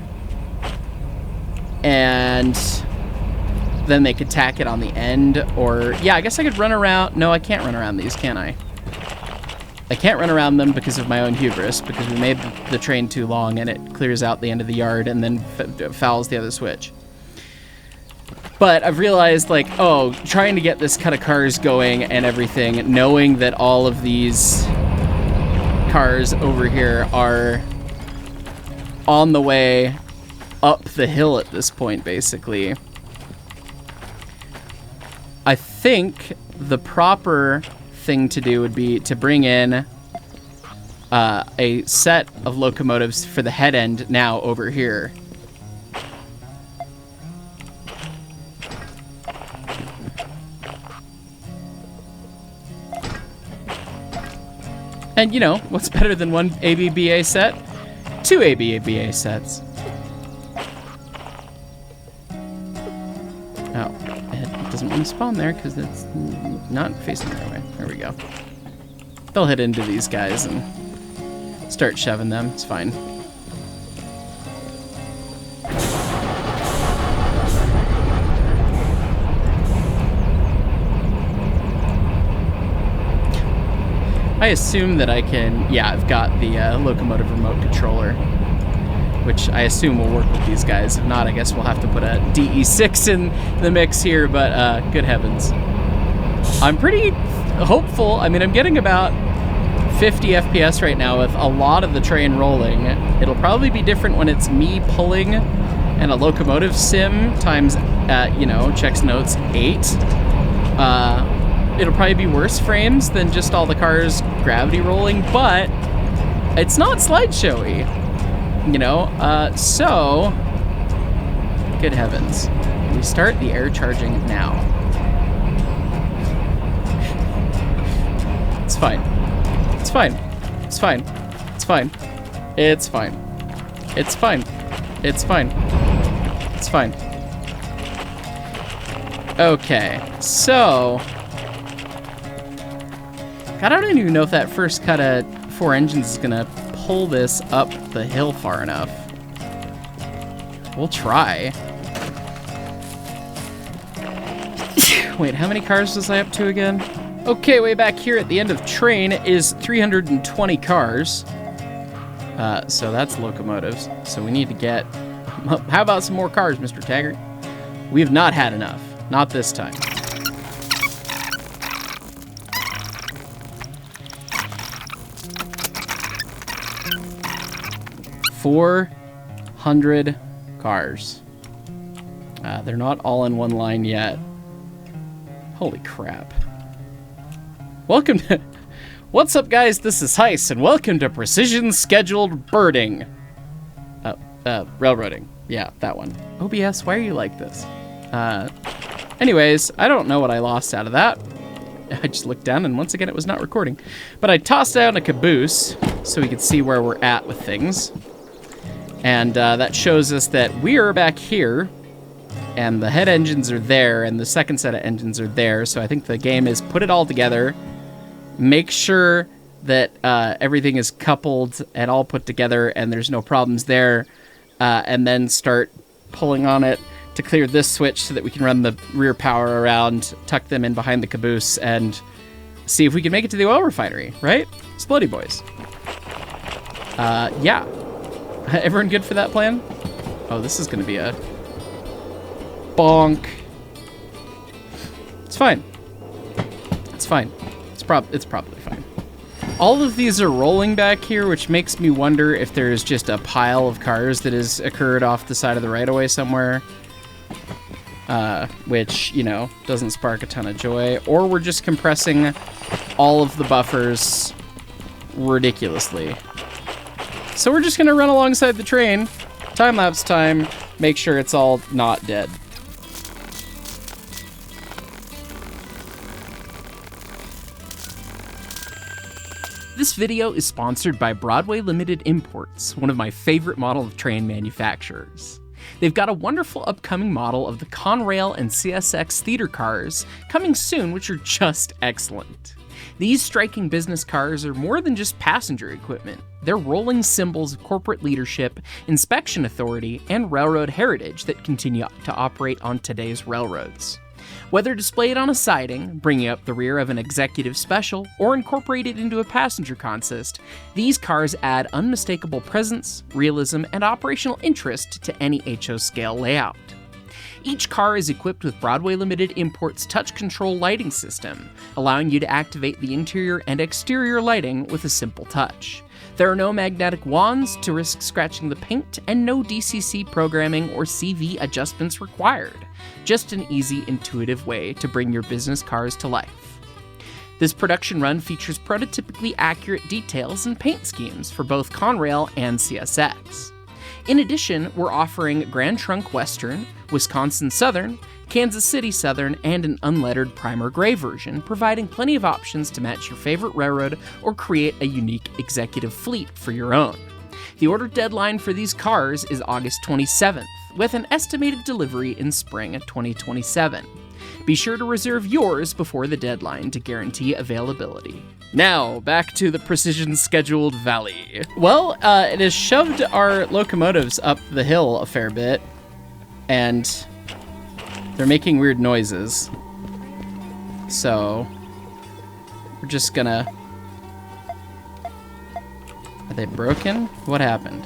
And then they could tack it on the end, or yeah, I guess I could run around. No, I can't run around these, can I? I can't run around them because of my own hubris, because we made the train too long and it clears out the end of the yard and then fouls the other switch. But I've realized, like, oh, trying to get this cut of cars going and everything, knowing that all of these cars over here are on the way up the hill at this point, basically. I think the proper thing to do would be to bring in a set of locomotives for the head end now over here. And, you know, what's better than one ABBA set? 2 ABBA sets. Oh, it doesn't want to spawn there because it's not facing the right way. There we go. They'll hit into these guys and start shoving them. It's fine. I assume that I can, yeah, I've got the locomotive remote controller, which I assume will work with these guys. If not, I guess we'll have to put a DE6 in the mix here, but good heavens. I'm pretty hopeful. I mean, I'm getting about 50 FPS right now with a lot of the train rolling. It'll probably be different when it's me pulling and a locomotive sim times, you know, checks notes 8. It'll probably be worse frames than just all the cars gravity rolling, but it's not slideshowy, you know? So, good heavens. We start the air charging now. It's fine. It's fine. It's fine. It's fine. It's fine. It's fine. It's fine. It's fine. Okay, so... God, I don't even know if that first cut of 4 engines is gonna pull this up the hill far enough. We'll try. Wait, how many cars was I up to again? Okay, way back here at the end of train is 320 cars. So that's locomotives. So we need to get... How about some more cars, Mr. Taggart? We have not had enough. Not this time. 400 cars. They're not all in one line yet. Holy crap. Welcome to... What's up, guys? This is Heist, and welcome to Precision Scheduled Birding. Railroading. Yeah, that one. OBS, why are you like this? Anyways, I don't know what I lost out of that. I just looked down, and once again, it was not recording. But I tossed down a caboose so we could see where we're at with things. And that shows us that we're back here, and the head engines are there, and the second set of engines are there. So I think the game is put it all together, make sure that everything is coupled and all put together, and there's no problems there, and then start pulling on it to clear this switch so that we can run the rear power around, tuck them in behind the caboose, and see if we can make it to the oil refinery, right? Splody boys. Yeah. Everyone good for that plan? Oh, this is going to be a bonk. It's fine. It's fine. It's probably fine. All of these are rolling back here, which makes me wonder if there's just a pile of cars that has occurred off the side of the right-of-way somewhere. Which, you know, doesn't spark a ton of joy. Or we're just compressing all of the buffers ridiculously. So we're just going to run alongside the train, time-lapse time, make sure it's all not dead. This video is sponsored by Broadway Limited Imports, one of my favorite model of train manufacturers. They've got a wonderful upcoming model of the Conrail and CSX theater cars coming soon, which are just excellent. These striking business cars are more than just passenger equipment. They're rolling symbols of corporate leadership, inspection authority, and railroad heritage that continue to operate on today's railroads. Whether displayed on a siding, bringing up the rear of an executive special, or incorporated into a passenger consist, these cars add unmistakable presence, realism, and operational interest to any HO scale layout. Each car is equipped with Broadway Limited Imports touch control lighting system, allowing you to activate the interior and exterior lighting with a simple touch. There are no magnetic wands to risk scratching the paint, and no DCC programming or CV adjustments required. Just an easy, intuitive way to bring your business cars to life. This production run features prototypically accurate details and paint schemes for both Conrail and CSX. In addition, we're offering Grand Trunk Western, Wisconsin Southern, Kansas City Southern, and an unlettered primer gray version, providing plenty of options to match your favorite railroad or create a unique executive fleet for your own. The order deadline for these cars is August 27th, with an estimated delivery in spring of 2027. Be sure to reserve yours before the deadline to guarantee availability. Now, back to the precision-scheduled valley. Well, it has shoved our locomotives up the hill a fair bit, and they're making weird noises. So, we're just gonna... Are they broken? What happened?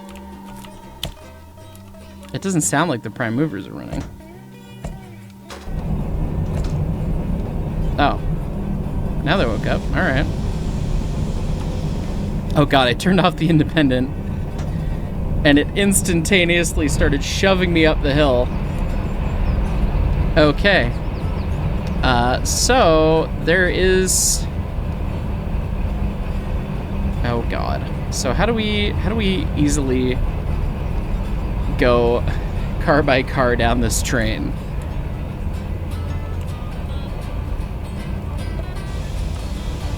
It doesn't sound like the prime movers are running. Oh. Now they woke up. Alright. Oh god, I turned off the independent, and it instantaneously started shoving me up the hill. Okay. So there is... Oh god. So how do we easily go car by car down this train?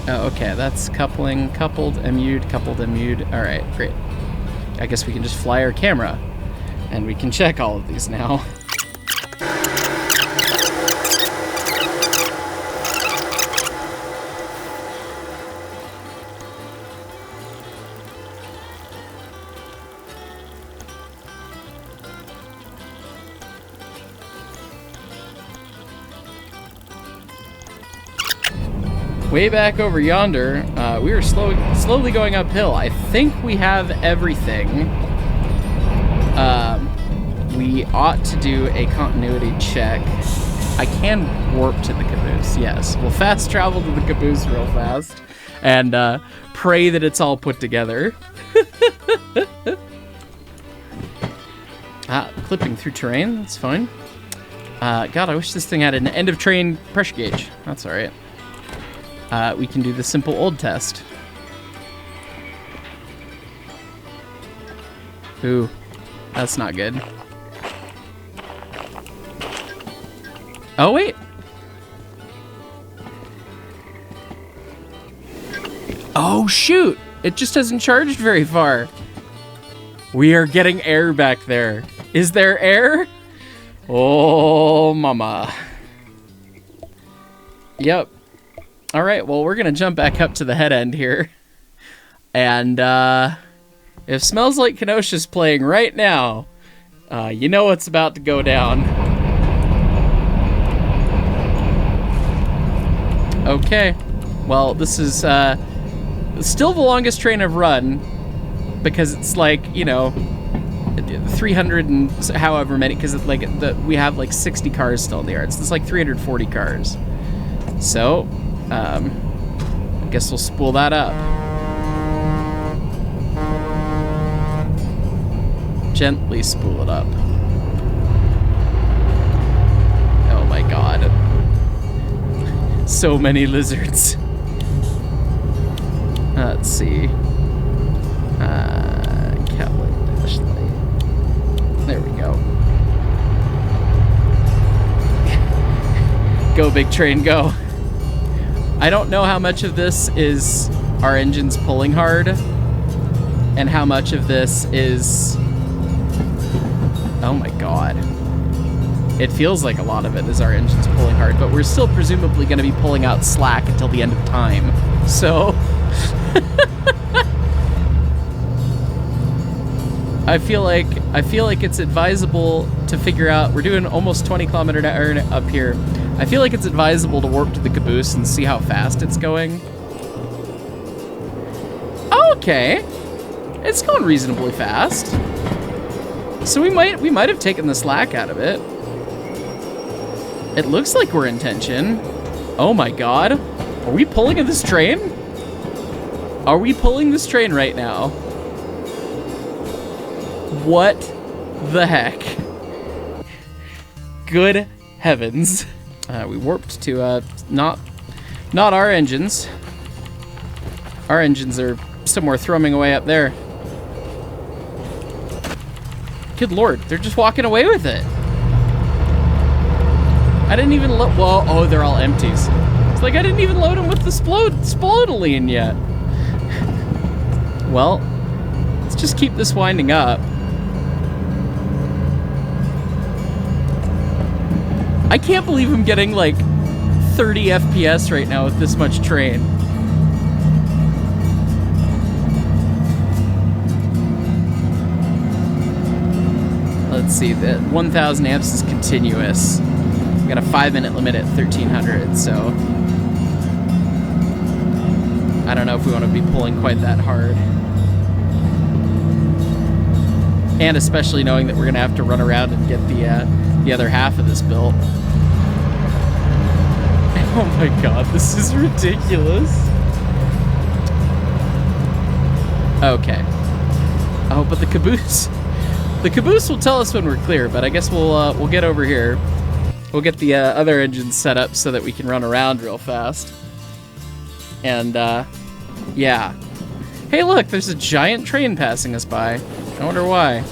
Oh, okay, that's coupling, coupled, MU'd, coupled, MU'd. All right, great. I guess we can just fly our camera, and we can check all of these now. Way back over yonder, we are slowly going uphill. I think we have everything. We ought to do a continuity check. I can warp to the caboose, yes. We'll fast travel to the caboose real fast and pray that it's all put together. Clipping through terrain, that's fine. God, I wish this thing had an end of train pressure gauge. That's all right. We can do the simple old test. Ooh, that's not good. Oh, wait. Oh, shoot. It just hasn't charged very far. We are getting air back there. Is there air? Oh, mama. Yep. All right, well, we're going to jump back up to the head end here. And if Smells Like Kenosha's playing right now, you know what's about to go down. Okay. Well, this is still the longest train I've run, because it's like, you know, 300 and however many, because like we have like 60 cars still in the yards. It's like 340 cars. So... I guess we'll spool that up. Gently spool it up. Oh my god. So many lizards. Let's see. Catlet flashlight. There we go. Go, big train, go. I don't know how much of this is our engines pulling hard and how much of this is... Oh my god. It feels like a lot of it is our engines pulling hard, but we're still presumably going to be pulling out slack until the end of time. So I feel like it's advisable to figure out. We're doing almost 20 kilometers an hour up here. I feel like it's advisable to warp to the caboose and see how fast it's going. Okay, it's going reasonably fast. So we might have taken the slack out of it. It looks like we're in tension. Oh my god. Are we pulling in this train? Are we pulling this train right now? What the heck? Good heavens. We warped to not our engines. Our engines are somewhere thrumming away up there. Good lord, they're just walking away with it. I didn't even load. Well, oh, they're all empties. It's like I didn't even load them with the splodoline yet. Well, let's just keep this winding up. I can't believe I'm getting like 30 FPS right now with this much train. Let's see, the 1000 amps is continuous. We got a 5-minute limit at 1300, so I don't know if we want to be pulling quite that hard. And especially knowing that we're going to have to run around and get the other half of this built. Oh my god, this is ridiculous. Okay. Oh, but the caboose will tell us when we're clear, but I guess we'll get over here. We'll get the other engines set up so that we can run around real fast. And, yeah. Hey, look, there's a giant train passing us by. I wonder why.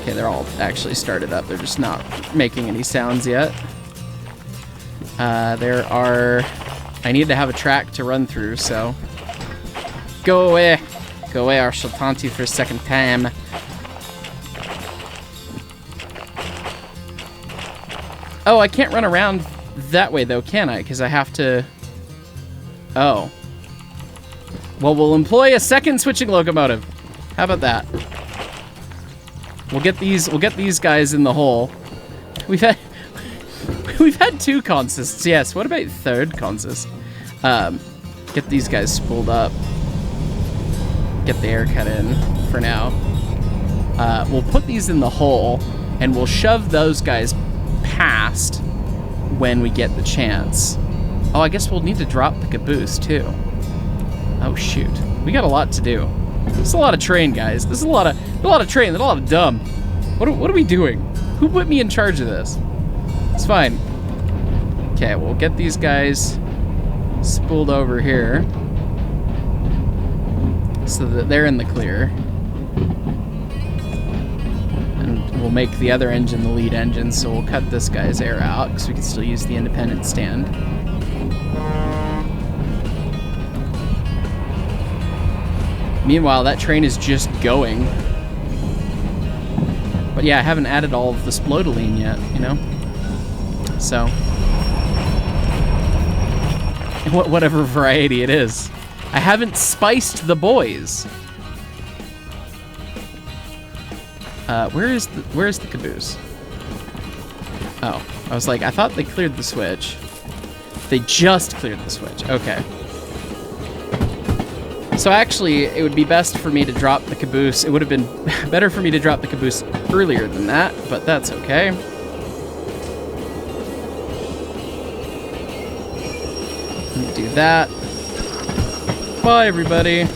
Okay, they're all actually started up. They're just not making any sounds yet. I need to have a track to run through, so. Go away. Go away, I shall taunt you for a second time. Oh, I can't run around that way, though, can I? Because I have to... Oh. Well, we'll employ a second switching locomotive. How about that? We'll get these guys in the hole. We've had 2 consists, yes. What about third consist? Get these guys spooled up. Get the air cut in for now. We'll put these in the hole, and we'll shove those guys past when we get the chance. Oh, I guess we'll need to drop the caboose too. Oh shoot, we got a lot to do. This is a lot of train, guys. This is a lot of train. There's a lot of dumb. What are we doing? Who put me in charge of this? It's fine. Okay, we'll get these guys spooled over here so that they're in the clear. And we'll make the other engine the lead engine, so we'll cut this guy's air out because we can still use the independent stand. Meanwhile, that train is just going. But yeah, I haven't added all of the splodoline yet, you know? So, whatever variety it is. I haven't spiced the boys. Where's the caboose? Oh, I was like, I thought they cleared the switch. They just cleared the switch. Okay. So actually, it would be best for me to drop the caboose. It would have been better for me to drop the caboose earlier than that, but that's okay. Let me do that. Bye, everybody.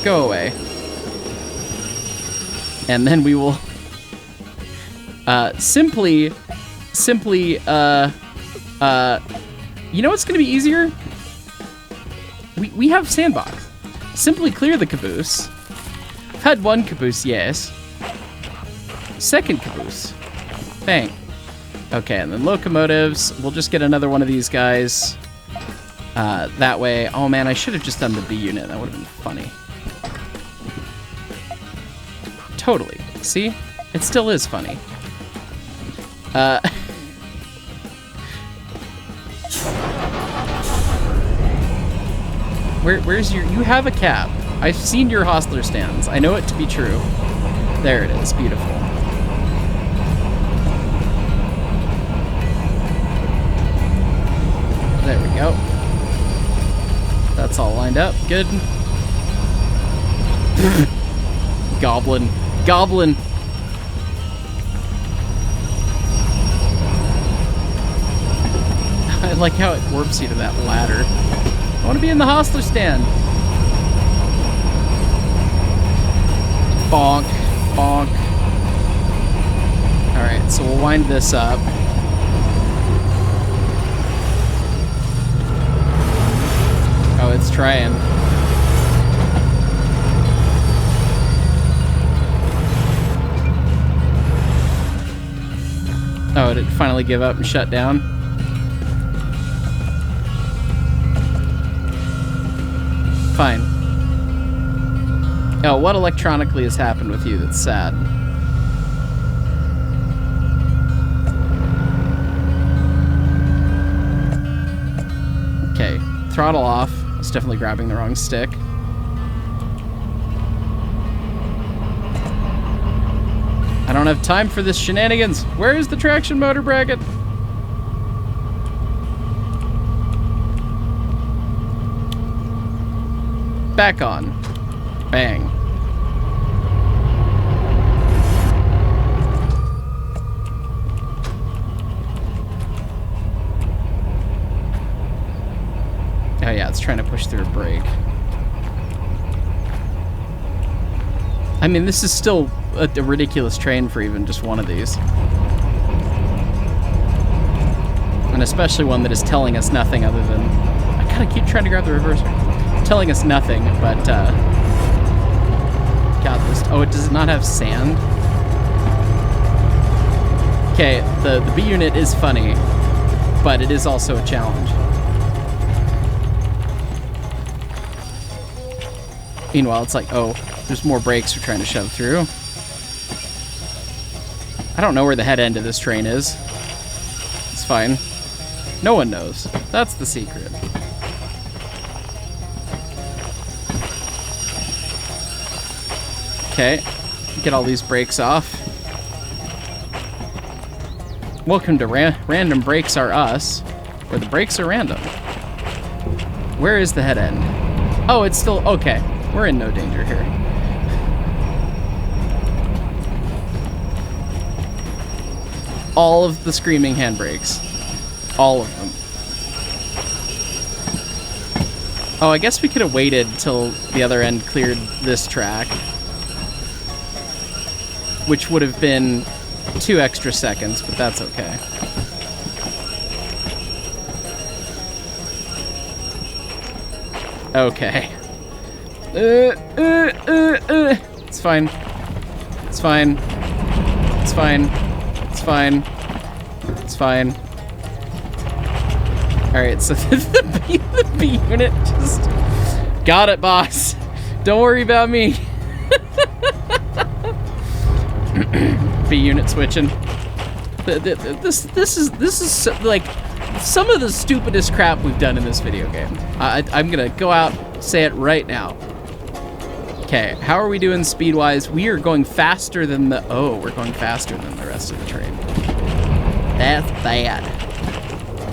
Go away. And then we will simply, you know what's gonna be easier? We have sandbox. Simply clear the caboose. I've had one caboose, yes. Second caboose. Bang. Okay, and then locomotives. We'll just get another one of these guys. That way. Oh man, I should have just done the B unit. That would have been funny. Totally. See? It still is funny. Where's your... You have a cap. I've seen your hostler stands. I know it to be true. There it is. Beautiful. There we go. That's all lined up. Good. Goblin. Goblin. I like how it warps you to that ladder. I want to be in the hostler stand. Bonk. Bonk. Alright, so we'll wind this up. Oh, it's trying. Oh, did it finally give up and shut down? Fine. Oh, what electronically has happened with you that's sad? Okay, throttle off. It's definitely grabbing the wrong stick. I don't have time for this shenanigans. Where is the traction motor bracket? Back on. Bang. Oh yeah, it's trying to push through a brake. I mean, this is still a ridiculous train for even just one of these. And especially one that is telling us nothing other than... I gotta keep trying to grab the reverser. Telling us nothing, but, God, this... Oh, it does not have sand? Okay, the B unit is funny, but it is also a challenge. Meanwhile, it's like, oh, there's more brakes we're trying to shove through. I don't know where the head end of this train is. It's fine. No one knows. That's the secret. Okay. Get all these brakes off. Welcome to Random Brakes Are Us, where the brakes are random. Where is the head end? Oh, it's still... Okay. We're in no danger here. All of the screaming handbrakes. All of them. Oh, I guess we could have waited till the other end cleared this track. Which would have been 2 extra seconds, but that's okay. Okay. It's fine. It's fine. It's fine. It's fine. It's fine. Alright, so the B unit just... Got it, boss. Don't worry about me. B unit switching. This is like some of the stupidest crap we've done in this video game. I'm gonna go out, say it right now. Okay, how are we doing speed-wise? We are going faster than the... Oh, we're going faster than the rest of the train. That's bad.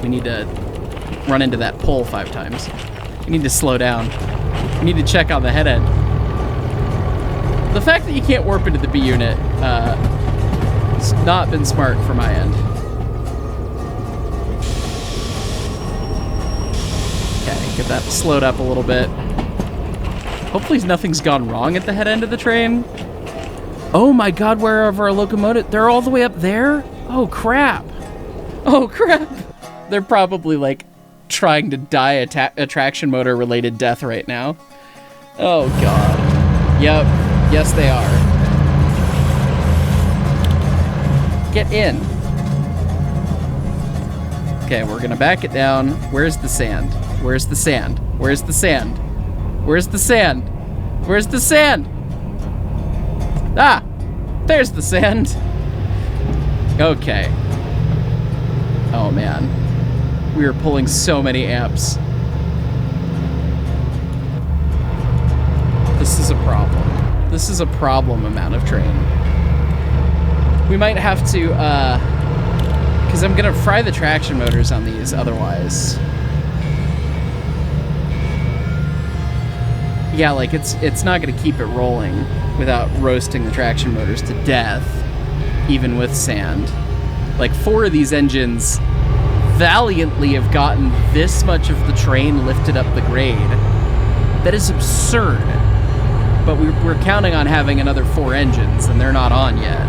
We need to run into that pole 5 times. We need to slow down. We need to check on the head end. The fact that you can't warp into the B unit, it's not been smart for my end. Okay, get that slowed up a little bit. Hopefully nothing's gone wrong at the head end of the train. Oh my god, where are our locomotive? They're all the way up there? Oh crap. Oh crap. They're probably like trying to die a traction motor related death right now. Oh god. Yep. Yes, they are. Get in. Okay, we're gonna back it down. Where's the sand? Where's the sand? Where's the sand? Where's the sand? Where's the sand? Ah! There's the sand. Okay. Oh man. We are pulling so many amps. This is a problem. This is a problem amount of train. We might have to, because I'm gonna fry the traction motors on these otherwise. Yeah, like it's not gonna keep it rolling without roasting the traction motors to death, even with sand. Like 4 of these engines valiantly have gotten this much of the train lifted up the grade. That is absurd. But we're counting on having another 4 engines, and they're not on yet.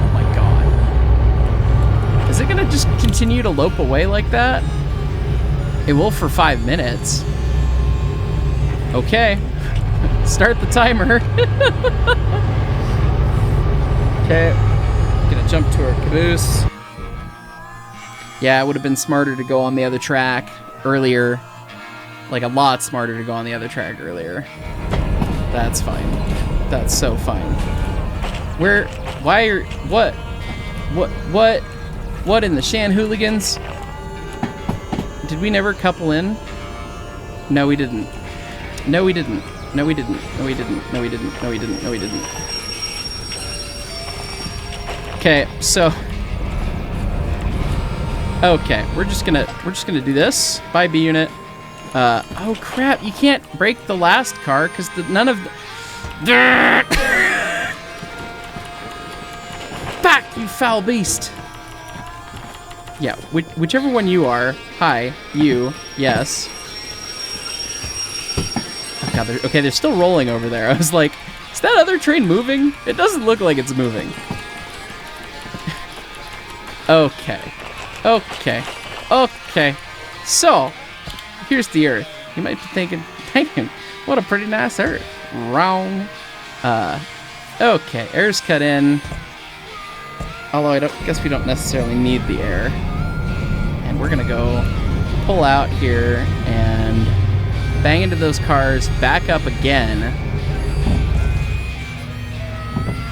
Oh my god. Is it gonna just continue to lope away like that? It will for 5 minutes. Okay. Start the timer. Okay. Gonna jump to our caboose. Yeah, it would have been smarter to go on the other track earlier. Like, a lot smarter to go on the other track earlier. That's fine. That's so fine. Where, why are, what in the Shan hooligans? Did we never couple in? No, we didn't. No, we didn't. No, we didn't. No, we didn't. No, we didn't. No, we didn't. No, we didn't. Okay, so... Okay, we're just gonna do this. Bye, B unit. Oh crap, you can't break the last car because none of the... Back, you foul beast! Yeah, whichever one you are. Hi, you, yes. Oh god, okay, they're still rolling over there. I was like, is that other train moving? It doesn't look like it's moving. Okay. Okay. Okay. So, here's the Earth. You might be thinking, what a pretty nice Earth. Wrong. Okay, air's cut in. Although I guess we don't necessarily need the air. And we're gonna go pull out here and bang into those cars, back up again.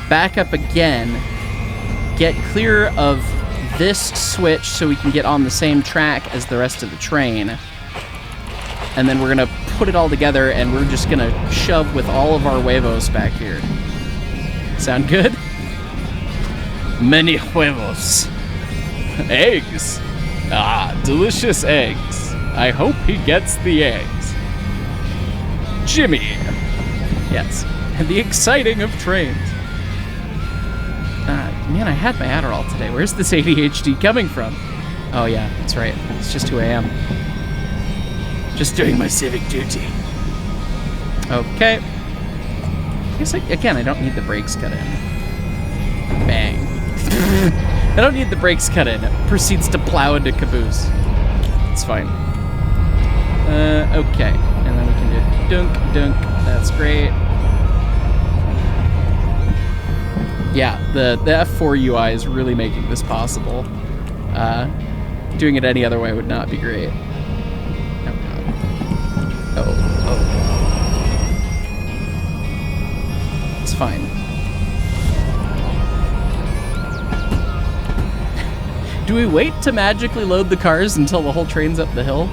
Back up again. Get clear of this switch so we can get on the same track as the rest of the train. And then we're gonna put it all together and we're just gonna shove with all of our huevos back here. Sound good? Many huevos. Eggs. Ah, delicious eggs. I hope he gets the eggs. Jimmy. Yes. And the exciting of trains. Man, I had my Adderall today. Where's this ADHD coming from? Oh yeah, that's right. It's just who I am. Just doing my civic duty. Okay. I guess, again, I don't need the brakes cut in. Bang. I don't need the brakes cut in. Proceeds to plow into caboose. It's fine. Okay. And then we can do dunk, dunk. That's great. Yeah, the F4 UI is really making this possible. Doing it any other way would not be great. Oh god. Oh. It's fine. Do we wait to magically load the cars until the whole train's up the hill?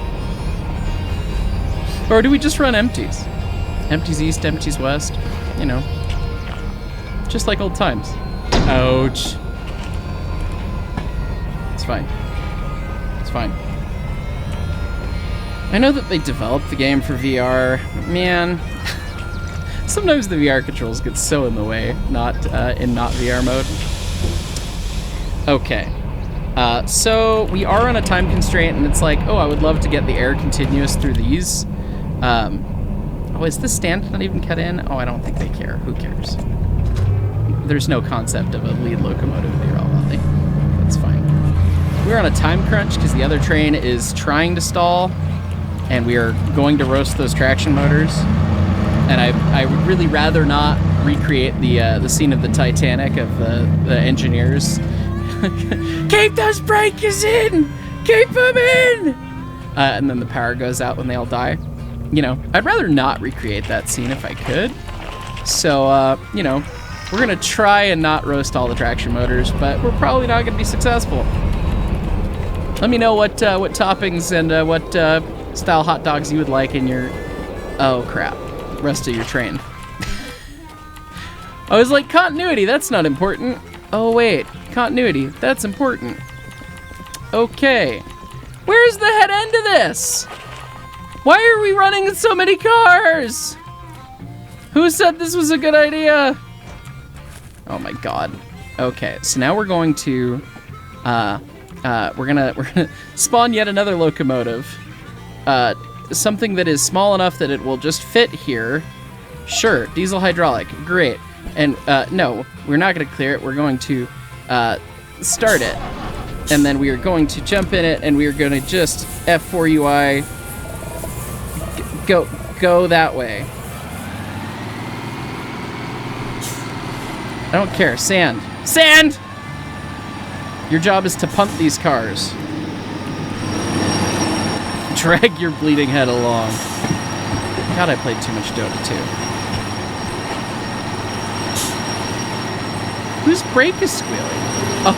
Or do we just run empties? Empties east, empties west, you know. Just like old times. Ouch. It's fine. It's fine. I know that they developed the game for VR. Man, sometimes the VR controls get so in the way, in not VR mode. Okay. So we are on a time constraint, and it's like, oh, I would love to get the air continuous through these. Oh, is this stand not even cut in? Oh, I don't think they care. Who cares? There's no concept of a lead locomotive in DERAIL Valley. That's fine. We're on a time crunch because the other train is trying to stall, and we are going to roast those traction motors. And I would really rather not recreate the scene of the Titanic of the engineers. Keep those breakers in! Keep them in! And then the power goes out when they all die. You know, I'd rather not recreate that scene if I could. So, you know, We're gonna try and not roast all the traction motors, but we're probably not gonna be successful. Let me know what toppings and what style hot dogs you would like in your, oh crap, rest of your train. I was like, continuity, that's not important. Oh wait, continuity, that's important. Okay, where's the head end of this? Why are we running so many cars? Who said this was a good idea? Oh my god. Okay, so now we're going to we're gonna spawn yet another locomotive. Something that is small enough that it will just fit here. Sure, diesel hydraulic, great. And no, we're not gonna clear it. We're going to start it, and then we are going to jump in it, and we are gonna just F4UI go that way. I don't care. Sand. Sand! Your job is to punt these cars. Drag your bleeding head along. God, I played too much Dota 2. Whose brake is squealing? Oh.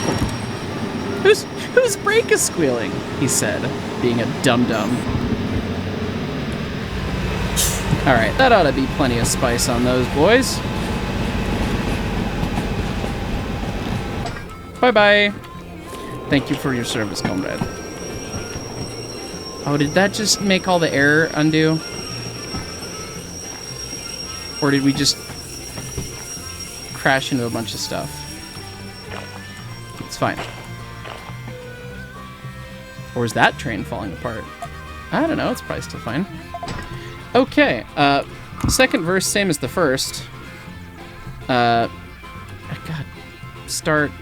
Whose brake is squealing? He said, being a dum-dum. Alright, that ought to be plenty of spice on those boys. Bye-bye. Thank you for your service, comrade. Oh, did that just make all the air undo? Or did we just crash into a bunch of stuff? It's fine. Or is that train falling apart? I don't know, it's probably still fine. Okay, second verse, same as the first. God, start.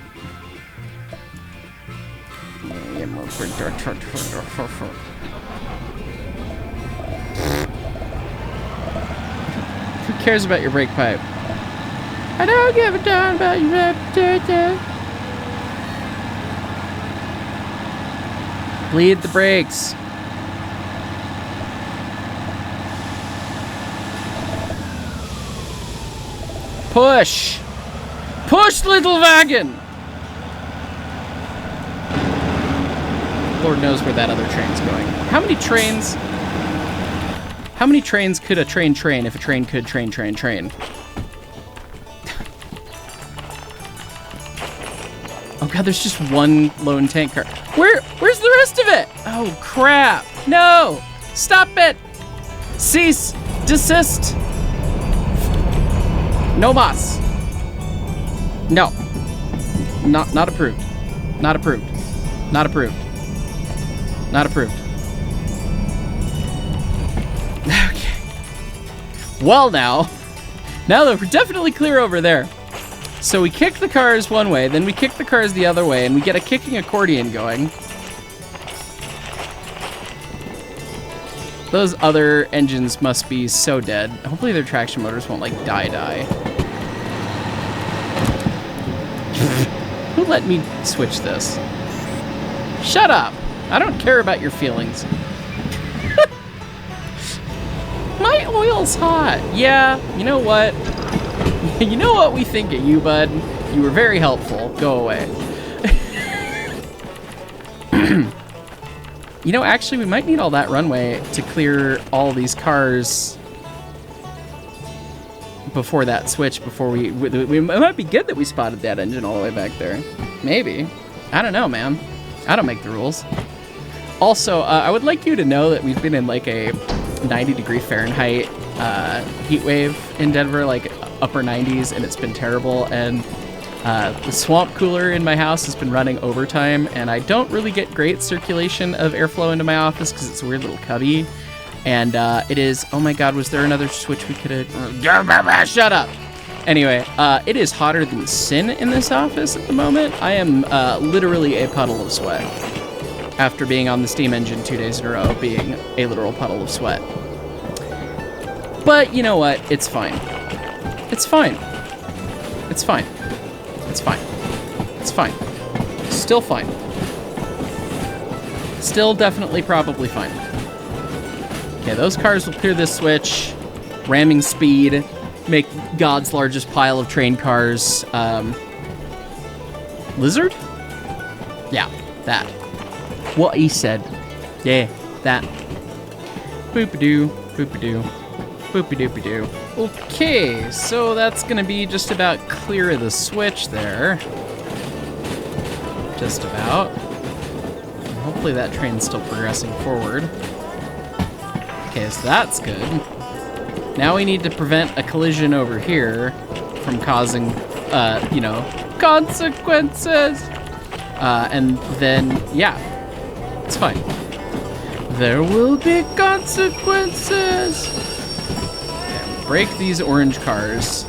Who cares about your brake pipe? I don't give a darn about your reputation. Bleed the brakes. Push! Push, little wagon! Lord knows where that other train's going. How many trains could a train if a train could train? Oh god, there's just one lone tank car. Where's the rest of it? Oh crap. No! Stop it! Cease! Desist! No mas. No. Not approved. Not approved. Not approved. Not approved. Okay. Well now that we're definitely clear over there. So we kick the cars one way, then we kick the cars the other way, and we get a kicking accordion going. Those other engines must be so dead. Hopefully their traction motors won't, like, die. Who let me switch this? Shut up! I don't care about your feelings. My oil's hot. Yeah, you know what? You know what we think of you, bud? You were very helpful. Go away. You know, actually, we might need all that runway to clear all these cars before that switch, before it might be good that we spotted that engine all the way back there. Maybe. I don't know, man. I don't make the rules. Also, I would like you to know that we've been in like a 90-degree Fahrenheit heat wave in Denver, like upper 90s, and it's been terrible. And the swamp cooler in my house has been running overtime, and I don't really get great circulation of airflow into my office because it's a weird little cubby. And it is, oh my god, was there another switch we could have? Shut up. Anyway, it is hotter than sin in this office at the moment. I am literally a puddle of sweat after being on the steam engine 2 days in a row, being a literal puddle of sweat. But you know what? It's fine. It's fine. It's fine. It's fine. It's fine. Still fine. Still definitely probably fine. Okay, those cars will clear this switch. Ramming speed. make God's largest pile of train cars. Lizard? Yeah, that. What he said. Yeah, that. Boop-a-doo, boop-a-doo, boop-a-doop-a-doo. Okay, so that's gonna be just about clear of the switch there. Just about. Hopefully that train's still progressing forward. Okay, so that's good. Now we need to prevent a collision over here from causing, you know, consequences. And then, yeah, it's fine. There will be consequences. Okay, break these orange cars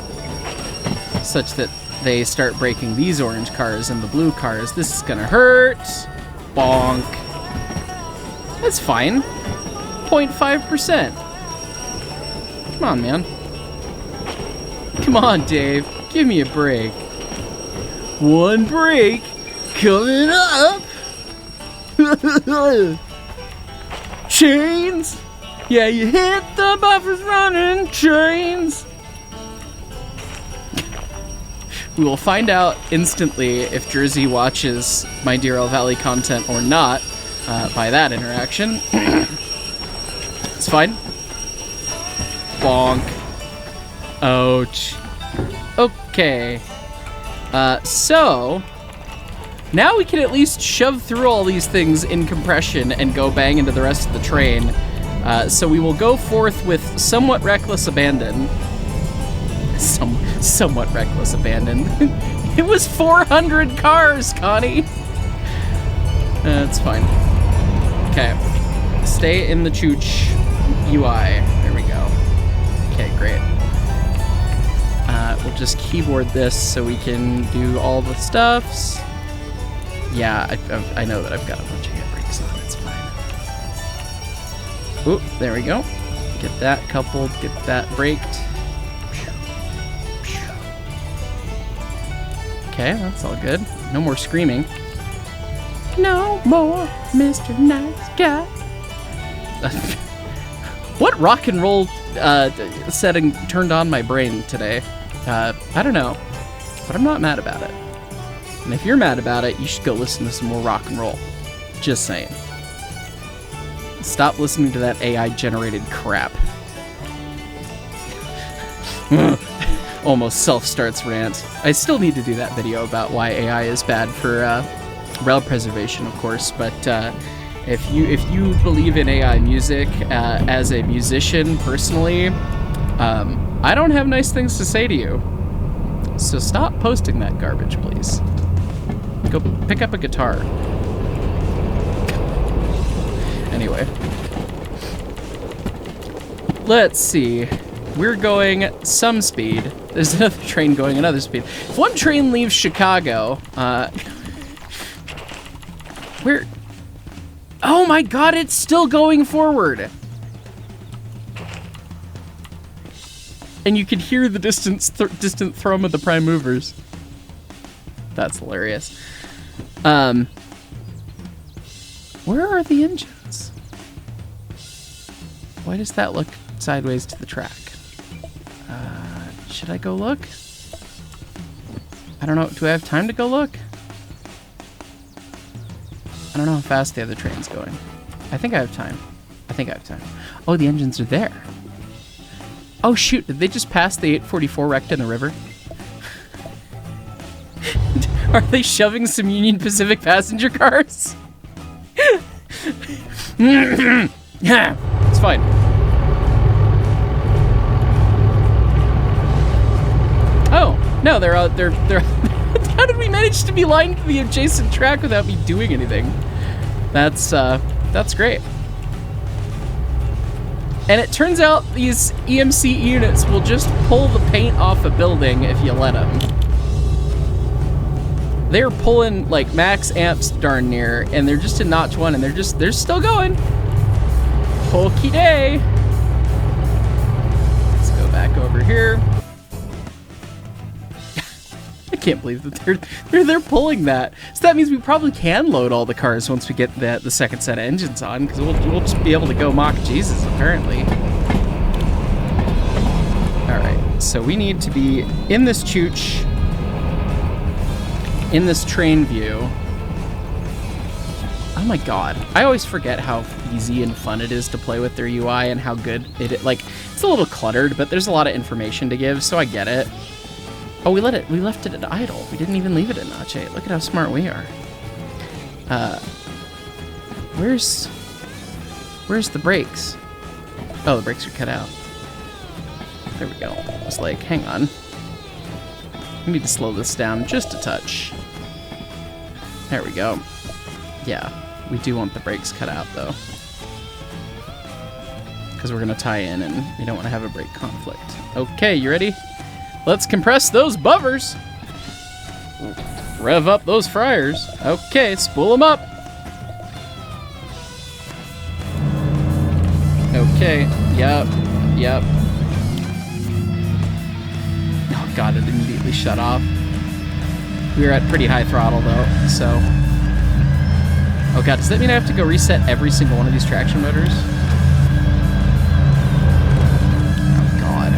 such that they start breaking these orange cars and the blue cars. This is gonna hurt. Bonk. That's fine. 0.5%. Come on, man. Come on, Dave. Give me a break. One break coming up. Chains. Yeah, you hit the buffers running chains. We will find out instantly if Jersey watches my DERAIL Valley content or not by that interaction. It's fine. Bonk. Ouch. Okay. So, now we can at least shove through all these things in compression and go bang into the rest of the train. So we will go forth with somewhat reckless abandon. Somewhat reckless abandon. It was 400 cars, Connie. That's fine. Okay. Stay in the chooch UI. There we go. Okay, great. We'll just keyboard this so we can do all the stuffs. Yeah, I know that I've got a bunch of handbrakes on. It's fine. Oop, there we go. Get that coupled, get that braked. Okay, that's all good. No more screaming. No more Mr. Nice Guy. What rock and roll setting turned on my brain today? I don't know, but I'm not mad about it. And if you're mad about it, you should go listen to some more rock and roll. Just saying. Stop listening to that AI-generated crap. Almost self-starts rant. I still need to do that video about why AI is bad for rail preservation, of course, but if you believe in AI music as a musician personally, I don't have nice things to say to you. So stop posting that garbage, please. Go pick up a guitar. Anyway. Let's see. We're going some speed. There's another train going another speed. If one train leaves Chicago, where... Oh my god, it's still going forward! And you can hear the distant thrum of the prime movers. That's hilarious. Where are the engines? Why does that look sideways to the track? Should I go look? I don't know. Do I have time to go look? I don't know how fast the other train's going. I think I have time. Oh, the engines are there. Oh, shoot. Did they just pass the 844 wrecked in the river? Are they shoving some Union Pacific passenger cars? Yeah, it's fine. Oh, no, they're out there. How did we manage to be lined to the adjacent track without me doing anything? That's great. And it turns out these EMC units will just pull the paint off a building if you let them. They're pulling like max amps darn near, and they're just in notch one, and they're still going. Hokey day. Let's go back over here. I can't believe that they're pulling that. So that means we probably can load all the cars once we get the second set of engines on, because we'll just be able to go mock Jesus apparently. Alright, so we need to be in this chooch, in this train view. Oh my god, I always forget how easy and fun it is to play with their UI and how good it, like, it's a little cluttered, but there's a lot of information to give, so I get it. Oh, we left it at idle. We didn't even leave it at notch 8. Look at how smart we are. Where's the brakes? Oh, the brakes are cut out. There we go. I was like, hang on. We need to slow this down just a touch. There we go. Yeah, we do want the brakes cut out, though. Because we're going to tie in, and we don't want to have a brake conflict. Okay, you ready? Let's compress those buffers. Rev up those fryers. Okay, spool them up. Okay, yep. Oh god, it immediately shut off. We were at pretty high throttle though, so. Oh god, does that mean I have to go reset every single one of these traction motors? Oh god.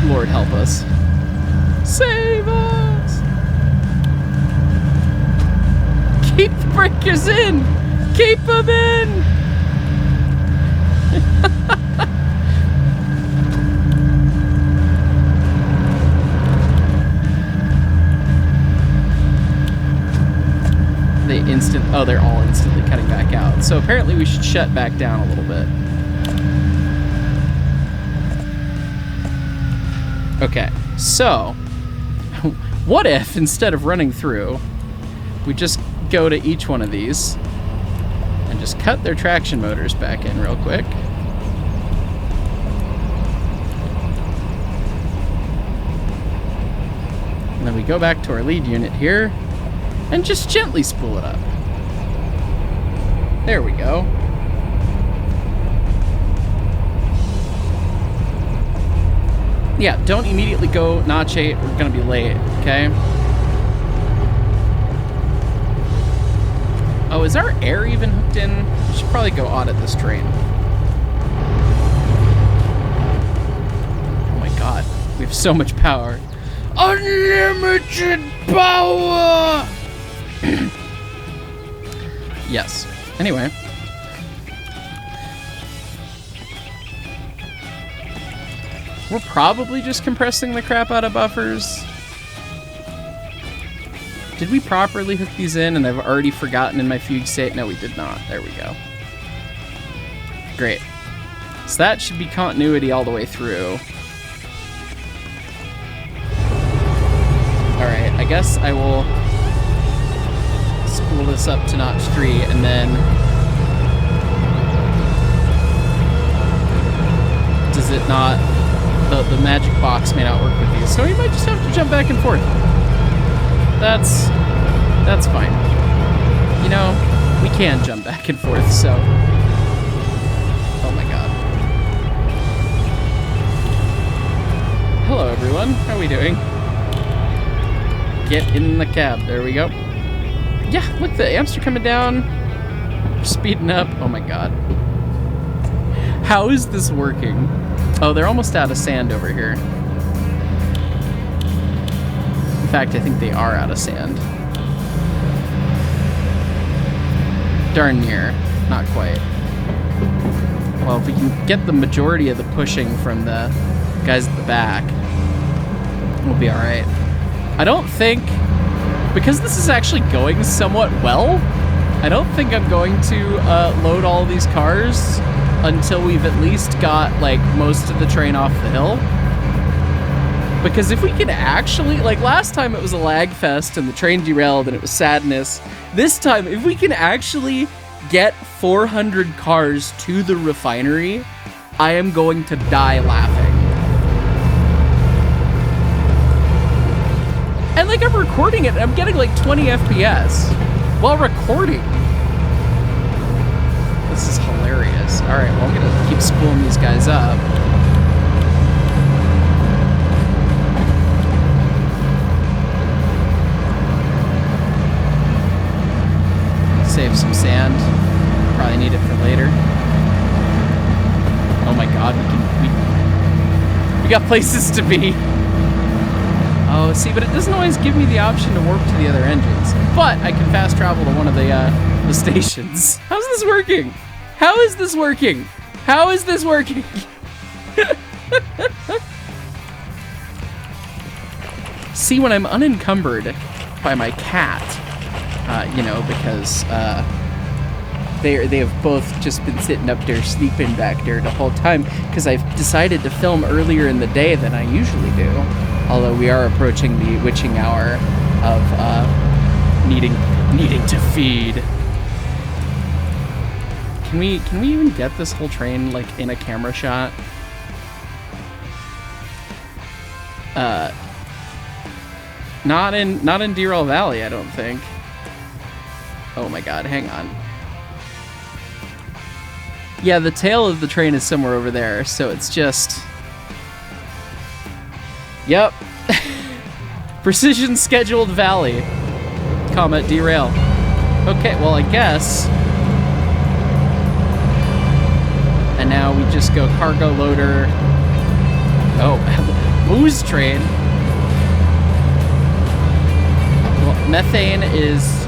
Lord help us. Save us! Keep the breakers in! Keep them in! They're all instantly cutting back out. So apparently we should shut back down a little bit. Okay, so what if instead of running through, we just go to each one of these and just cut their traction motors back in real quick. And then we go back to our lead unit here and just gently spool it up. There we go. Yeah, don't immediately go notch 8. We're gonna be late, okay? Oh, is our air even hooked in? We should probably go audit this train. Oh my god, we have so much power. Unlimited power! Yes. Anyway. We're probably just compressing the crap out of buffers. Did we properly hook these in and I've already forgotten in my fugue state? No, we did not. There we go. Great. So that should be continuity all the way through. Alright, I guess I will spool this up to notch 3 and then... Does it not... The magic box may not work with these, so we might just have to jump back and forth. That's fine. You know, we can jump back and forth, so... Oh my god. Hello everyone, how are we doing? Get in the cab, there we go. Yeah, look, the amps are coming down. We're speeding up, oh my god. How is this working? Oh, they're almost out of sand over here. In fact, I think they are out of sand. Darn near. Not quite. Well, if we can get the majority of the pushing from the guys at the back, we'll be alright. I don't think... Because this is actually going somewhat well, I don't think I'm going to load all these cars until we've at least got, like, most of the train off the hill. Because if we can actually, like, last time it was a lag fest and the train derailed and it was sadness. This time, if we can actually get 400 cars to the refinery, I am going to die laughing. And, like, I'm recording it and I'm getting, like, 20 FPS while recording. This is hilarious. Alright, well, I'm gonna keep spooling these guys up. Save some sand. Probably need it for later. Oh my god, we got places to be. Oh, see, but it doesn't always give me the option to warp to the other engines. But I can fast travel to one of the stations. How's this working? How is this working? How is this working? See, when I'm unencumbered by my cat, you know, because they have both just been sitting up there sleeping back there the whole time, because I've decided to film earlier in the day than I usually do. Although we are approaching the witching hour of needing to feed. Can we even get this whole train like in a camera shot? Not in DERAIL Valley, I don't think. Oh my god, hang on. Yeah, the tail of the train is somewhere over there, so it's just... Yep. Precision scheduled valley, comma, DERAIL. Okay, well, I guess. And now we just go cargo loader. Oh, Moose train. Well, methane is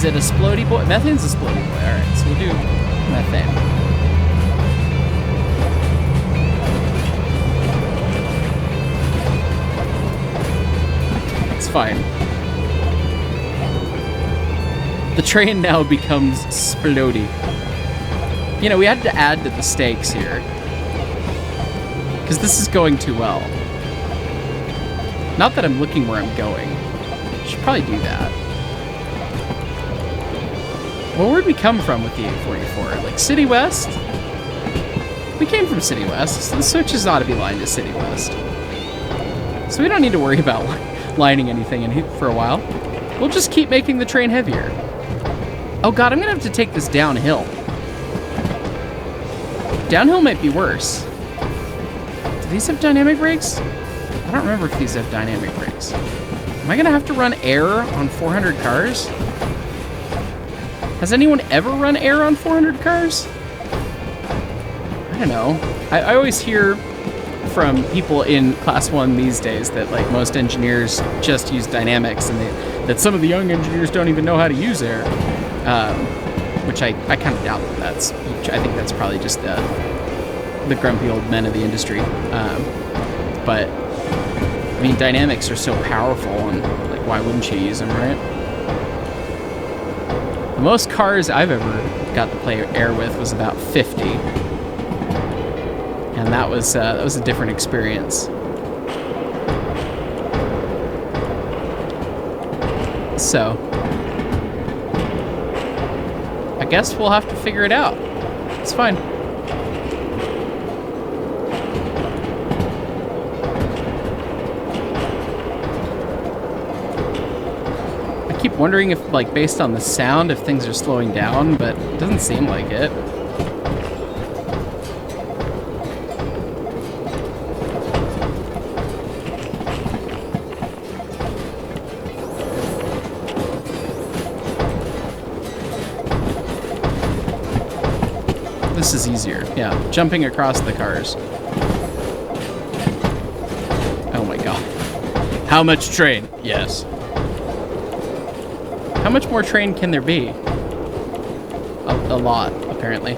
it a splody boy? Methane's a splody boy. All right, so we'll do methane. Fine. The train now becomes splody. You know, we had to add to the stakes here, because this is going too well. Not that I'm looking where I'm going. Should probably do that. Well, where'd we come from with the 844? Like City West? We came from City West, so the switches ought to be lined to City West. So we don't need to worry about lining anything in here for a while. We'll just keep making the train heavier. Oh god, I'm gonna have to take this downhill. Downhill might be worse. Do these have dynamic brakes? I don't remember if these have dynamic brakes. Am I gonna have to run air on 400 cars? Has anyone ever run air on 400 cars? I don't know. I always hear from people in Class 1 these days that like most engineers just use dynamics, and that some of the young engineers don't even know how to use air, which I kind of doubt that I think that's probably just the grumpy old men of the industry. But I mean, dynamics are so powerful, and like, why wouldn't you use them, right? The most cars I've ever got to play air with was about 50. And that was a different experience. So, I guess we'll have to figure it out. It's fine. I keep wondering if, like, based on the sound, if things are slowing down, but it doesn't seem like it. This is easier. Yeah, jumping across the cars. Oh my god. How much train? Yes. How much more train can there be? A lot, apparently.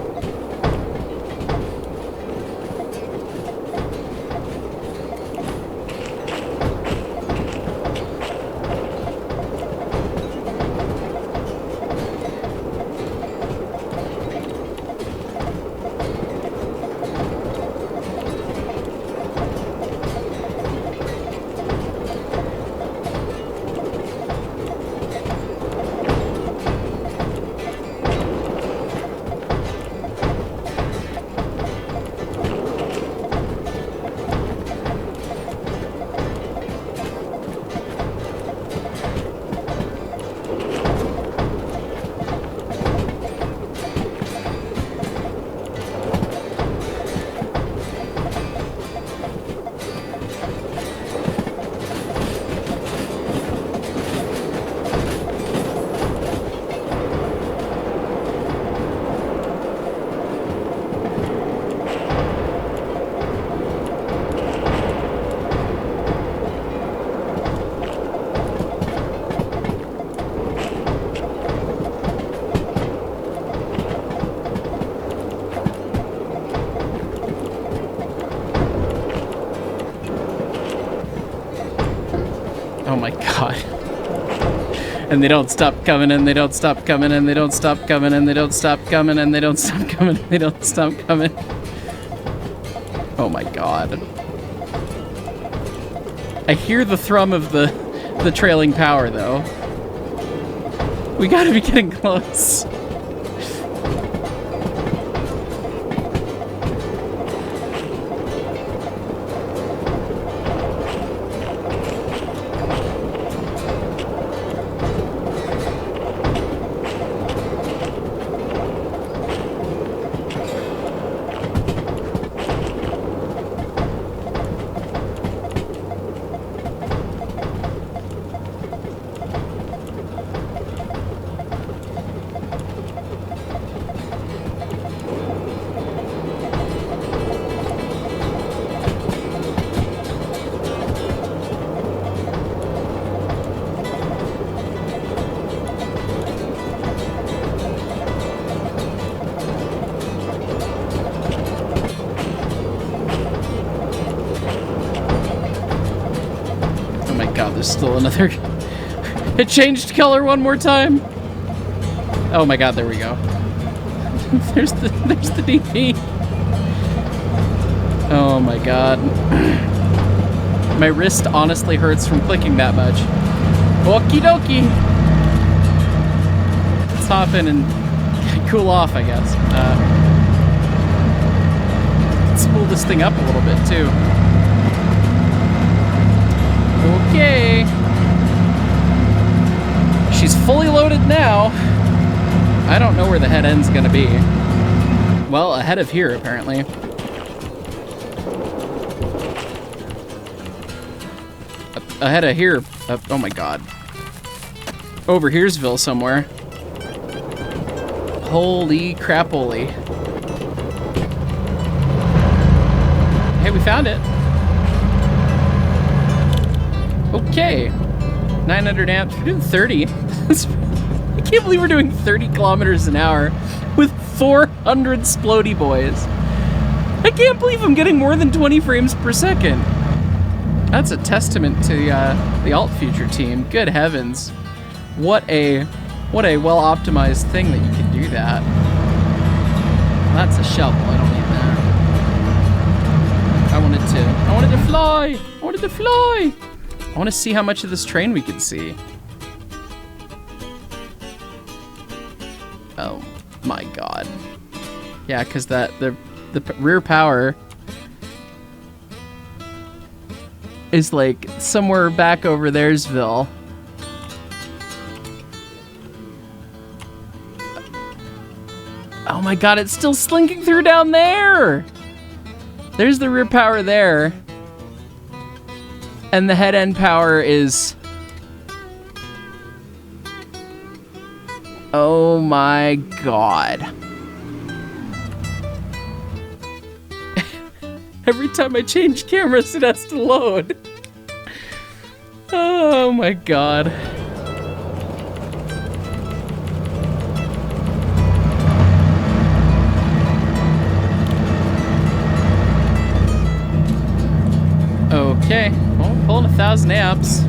Oh my god. And they don't stop coming, and they don't stop coming, and they don't stop coming, and they don't stop coming, and they don't stop coming, and they don't stop coming. Oh my god. I hear the thrum of the trailing power, though. We gotta be getting close. There's still another... It changed color one more time. Oh my god, there we go. there's the DP. Oh my god. My wrist honestly hurts from clicking that much. Okie dokie. Let's hop in and cool off, I guess. Let's spool this thing up a little bit too. Okay. She's fully loaded now. I don't know where the head end's gonna be. Well, ahead of here, apparently. Ahead of here. Oh my god. Over here'sville somewhere. Holy crapoly. Hey, we found it. Okay, 900 amps. We're doing 30. I can't believe we're doing 30 kilometers an hour with 400 splody boys. I can't believe I'm getting more than 20 frames per second. That's a testament to the Alt Future team. Good heavens, what a well-optimized thing that you can do that. That's a shovel. I don't need that. I wanted to fly. I wanted to fly. I want to see how much of this train we can see. Oh my god. Yeah, because the rear power is like somewhere back over there'sville. Oh my god, it's still slinking through down there! There's the rear power there. And the head end power is... Oh my god. Every time I change cameras, it has to load. Oh my god. Okay. Pulling 1,000 amps.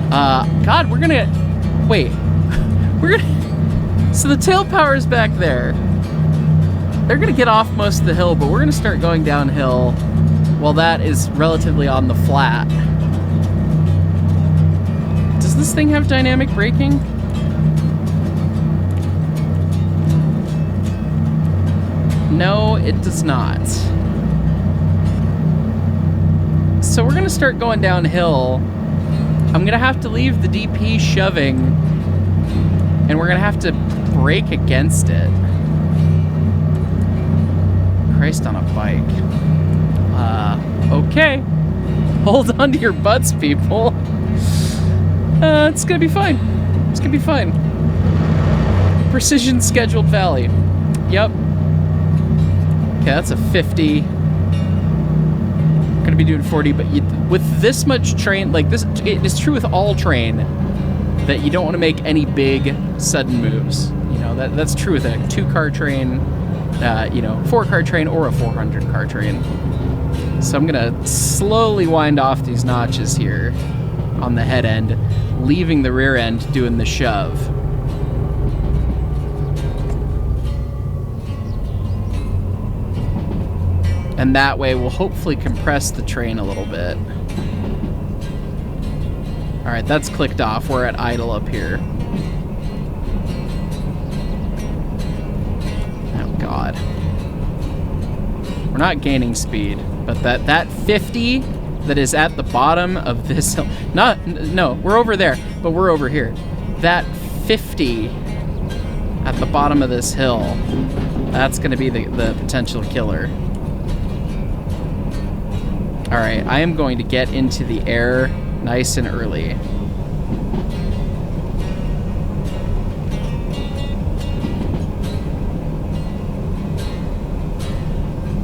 God, we're gonna... Wait. We're gonna... So the tail power is back there. They're gonna get off most of the hill, but we're gonna start going downhill while that is relatively on the flat. Does this thing have dynamic braking? No, it does not. So we're gonna start going downhill. I'm gonna have to leave the DP shoving, and we're gonna have to brake against it. Christ on a bike. Okay. Hold on to your butts, people. It's gonna be fine. It's gonna be fine. Precision scheduled valley. Yep. Okay, that's a 50. Gonna be doing 40, but with this much train, like this, it is true with all train that you don't want to make any big sudden moves. You know, that's true with a 2-car train, 4-car train, or a 400-car train. So I'm gonna slowly wind off these notches here. on the head end, leaving the rear end doing the shove. And that way we'll hopefully compress the train a little bit. All right, that's clicked off. We're at idle up here. Oh God. We're not gaining speed, but that 50 that is at the bottom of this hill, no, we're over there, but we're over here. That 50 at the bottom of this hill, that's gonna be the potential killer. All right, I am going to get into the air nice and early.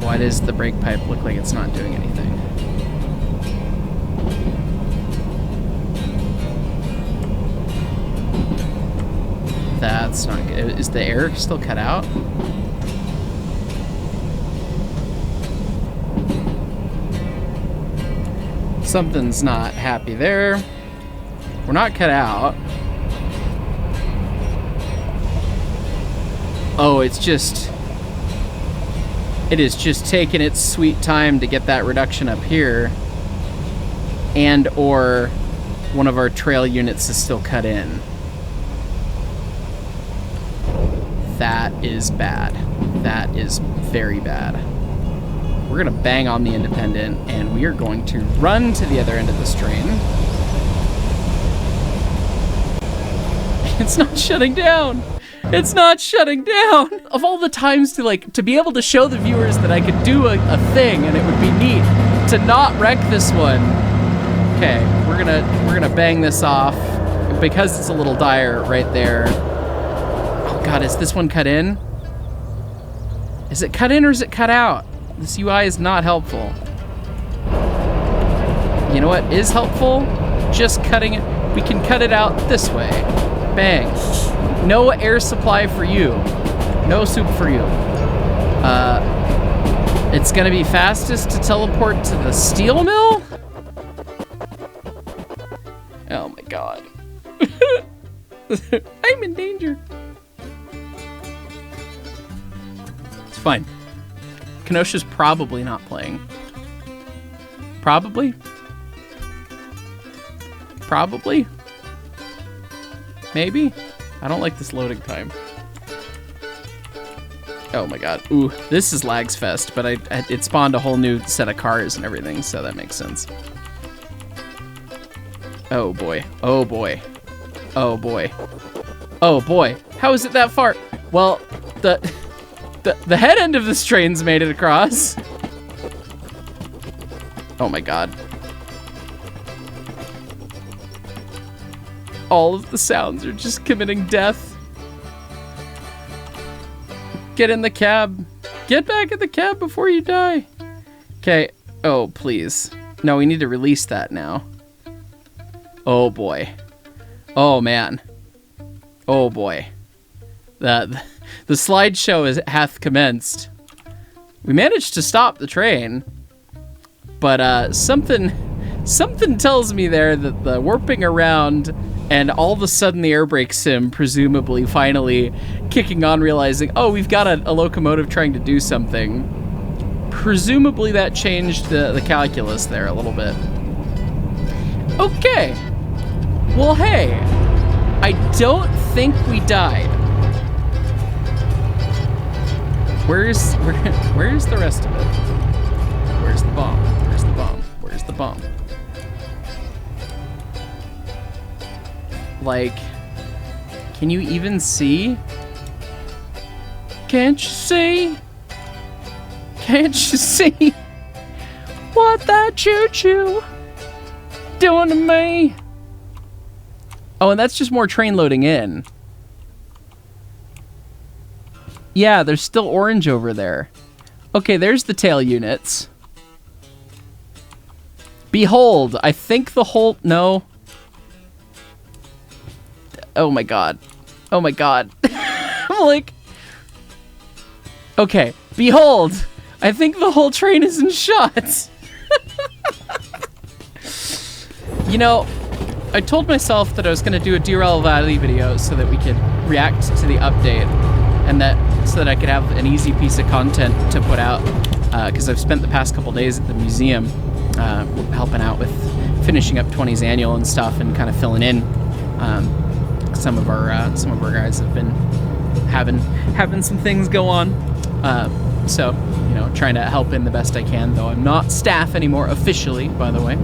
Why does the brake pipe look like it's not doing anything? That's not good. Is the air still cut out? Something's not happy there. We're not cut out. Oh, it is just taking its sweet time to get that reduction up here. And or one of our trail units is still cut in. That is bad. That is very bad. We're gonna bang on the independent and we are going to run to the other end of this train. It's not shutting down. It's not shutting down. Of all the times to be able to show the viewers that I could do a thing and it would be neat to not wreck this one. Okay, we're gonna bang this off because it's a little dire right there. Oh God, is this one cut in? Is it cut in or is it cut out? This UI is not helpful. You know what is helpful? Just cutting it. We can cut it out this way. Bang. No air supply for you. No soup for you. It's gonna be fastest to teleport to the steel mill? Oh my God. I'm in danger. It's fine. Kenosha's probably not playing. Probably? Probably? Maybe? I don't like this loading time. Oh my God. Ooh, this is Lags Fest, but it spawned a whole new set of cars and everything, so that makes sense. Oh boy. Oh boy. Oh boy. Oh boy. How is it that far? Well, the head end of this train's made it across. Oh my God. All of the sounds are just committing death. Get in the cab. Get back in the cab before you die. Okay. Oh, please. No, we need to release that now. Oh boy. Oh man. Oh boy. The slideshow hath commenced. We managed to stop the train, but something tells me there that the warping around and all of a sudden the air brake sim presumably finally kicking on, realizing, oh, we've got a locomotive trying to do something. Presumably that changed the calculus there a little bit. Okay. Well, hey, I don't think we died. Where's the rest of it? Where's the bomb? Where's the bomb? Where's the bomb? Like, can you even see? Can't you see? Can't you see what that choo-choo doing to me? Oh, and that's just more train loading in. Yeah, there's still orange over there. Okay, there's the tail units. Behold, I think the whole... No. Oh my God. Oh my God. I'm like... Okay, behold, I think the whole train is in shot. You know, I told myself that I was going to do a DERAIL Valley video so that we could react to the update, and so that I could have an easy piece of content to put out, because I've spent the past couple days at the museum helping out with finishing up 20's annual and stuff, and kind of filling in. Some of our guys have been having some things go on, so trying to help in the best I can. Though I'm not staff anymore officially, by the way.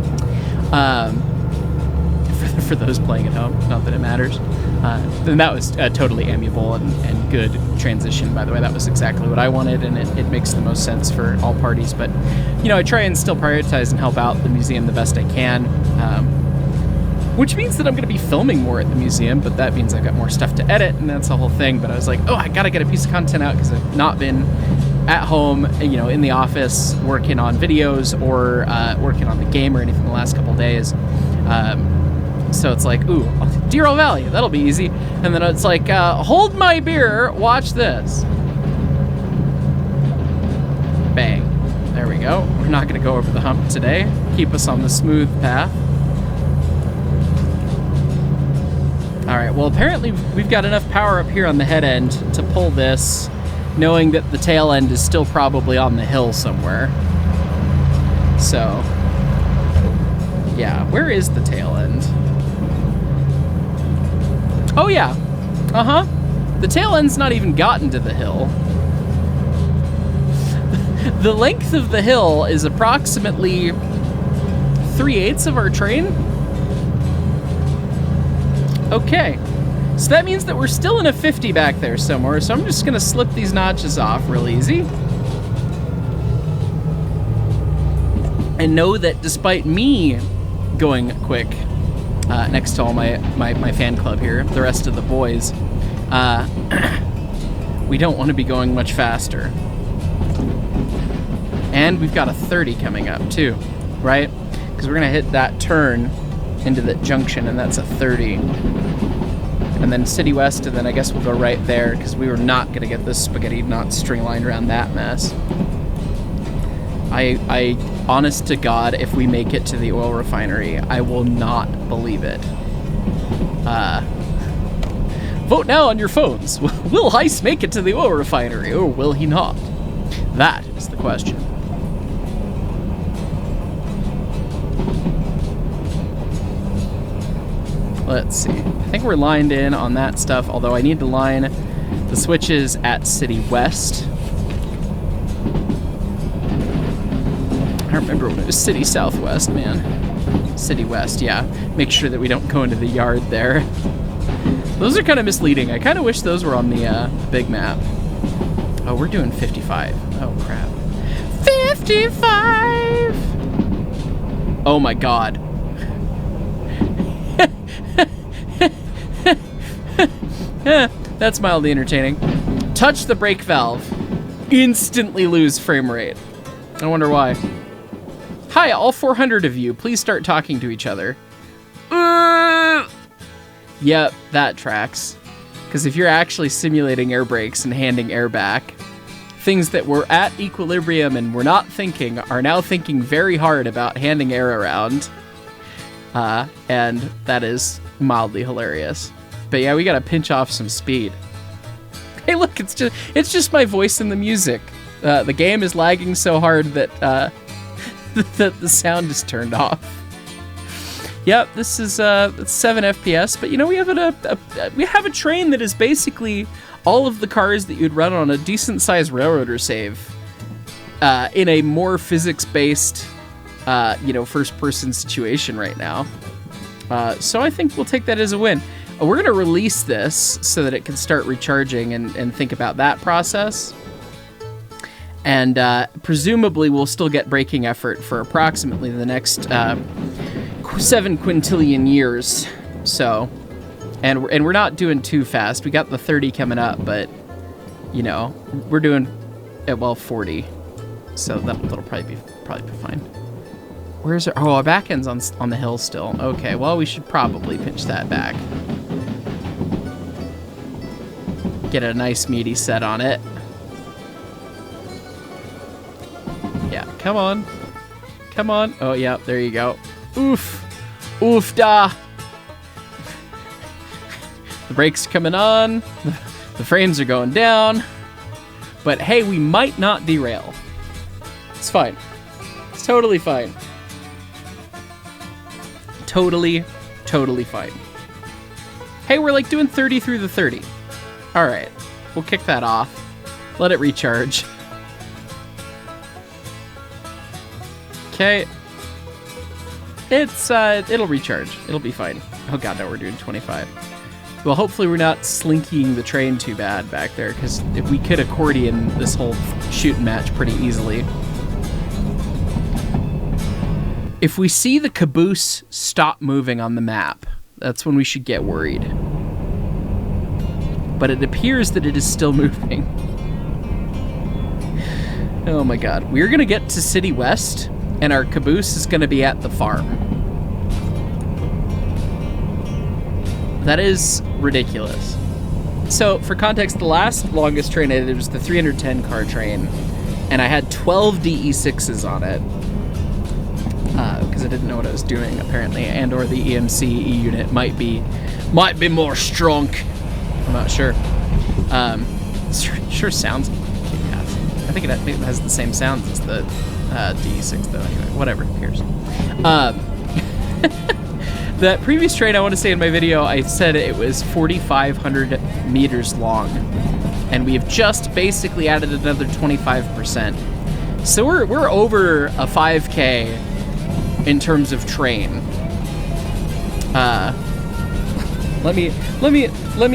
For those playing at home, not that it matters. And that was a totally amiable and good transition, by the way. That was exactly what I wanted, and it makes the most sense for all parties. But, I try and still prioritize and help out the museum the best I can, which means that I'm going to be filming more at the museum, but that means I've got more stuff to edit, and that's the whole thing. But I was like, oh, I got to get a piece of content out because I've not been at home, in the office working on videos or working on the game or anything the last couple days. So it's like, ooh, DERAIL Valley, that'll be easy. And then it's like, hold my beer, watch this. Bang. There we go. We're not going to go over the hump today. Keep us on the smooth path. All right, well, apparently we've got enough power up here on the head end to pull this, knowing that the tail end is still probably on the hill somewhere. So, yeah, where is the tail end? Oh, yeah. Uh-huh. The tail end's not even gotten to the hill. The length of the hill is approximately 3/8 of our train. Okay. So that means that we're still in a 50 back there somewhere, so I'm just going to slip these notches off real easy. And know that despite me going quick, next to all my fan club here, the rest of the boys, we don't want to be going much faster. And we've got a 30 coming up too, right? Because we're going to hit that turn into that junction, and that's a 30. And then City West, and then I guess we'll go right there, because we were not going to get this spaghetti knot string lined around that mess. I honest to God, if we make it to the oil refinery, I will not believe it. Vote now on your phones. Will Heiss make it to the oil refinery, or will he not? That is the question. Let's see. I think we're lined in on that stuff, although I need to line the switches at City West. I remember when it was City Southwest, man. City West, yeah. Make sure that we don't go into the yard there. Those are kind of misleading. I kind of wish those were on the big map. Oh, we're doing 55. Oh, crap. 55! Oh, my God. That's mildly entertaining. Touch the brake valve. Instantly lose frame rate. I wonder why. Hi, all 400 of you. Please start talking to each other. Yep, that tracks. Because if you're actually simulating air brakes and handing air back, things that were at equilibrium and were not thinking are now thinking very hard about handing air around. And that is mildly hilarious. But yeah, we gotta pinch off some speed. Hey, look, it's just my voice and the music. The game is lagging so hard that the sound is turned off. Yep, this is 7 FPS, but we have a train that is basically all of the cars that you'd run on a decent sized railroad or save, in a more physics-based, first person situation right now. So I think we'll take that as a win. We're going to release this so that it can start recharging and think about that process. And presumably we'll still get braking effort for approximately the next 7 quintillion years. So, and we're not doing too fast. We got the 30 coming up, but, we're doing, 40. So that'll probably be fine. Where's our... Oh, our back end's on the hill still. Okay, well, we should probably pinch that back. Get a nice meaty set on it. Yeah, come on. Come on. Oh, yeah, there you go. Oof. Oof da. The brakes are coming on. The frames are going down. But hey, we might not derail. It's fine. It's totally fine. Totally fine. Hey, we're like doing 30 through the 30. All right, we'll kick that off. Let it recharge. Okay. It'll recharge. It'll be fine. Oh god, no, we're doing 25. Well, hopefully we're not slinking the train too bad back there, because if we could accordion this whole shooting match pretty easily. If we see the caboose stop moving on the map, that's when we should get worried. But it appears that it is still moving. Oh my god. We're gonna get to City West, and our caboose is gonna be at the farm. That is ridiculous. So, for context, the last longest train I did was the 310 car train, and I had 12 DE6s on it. Because I didn't know what I was doing, apparently, and or the EMC E unit might be more strong. I'm not sure. Sure sounds kick-ass. I think it has the same sounds as the DE6, though. Anyway, whatever, who cares? That previous train, I want to say in my video, I said it was 4,500 meters long, and we have just basically added another 25%. So we're over a 5K in terms of train. Let me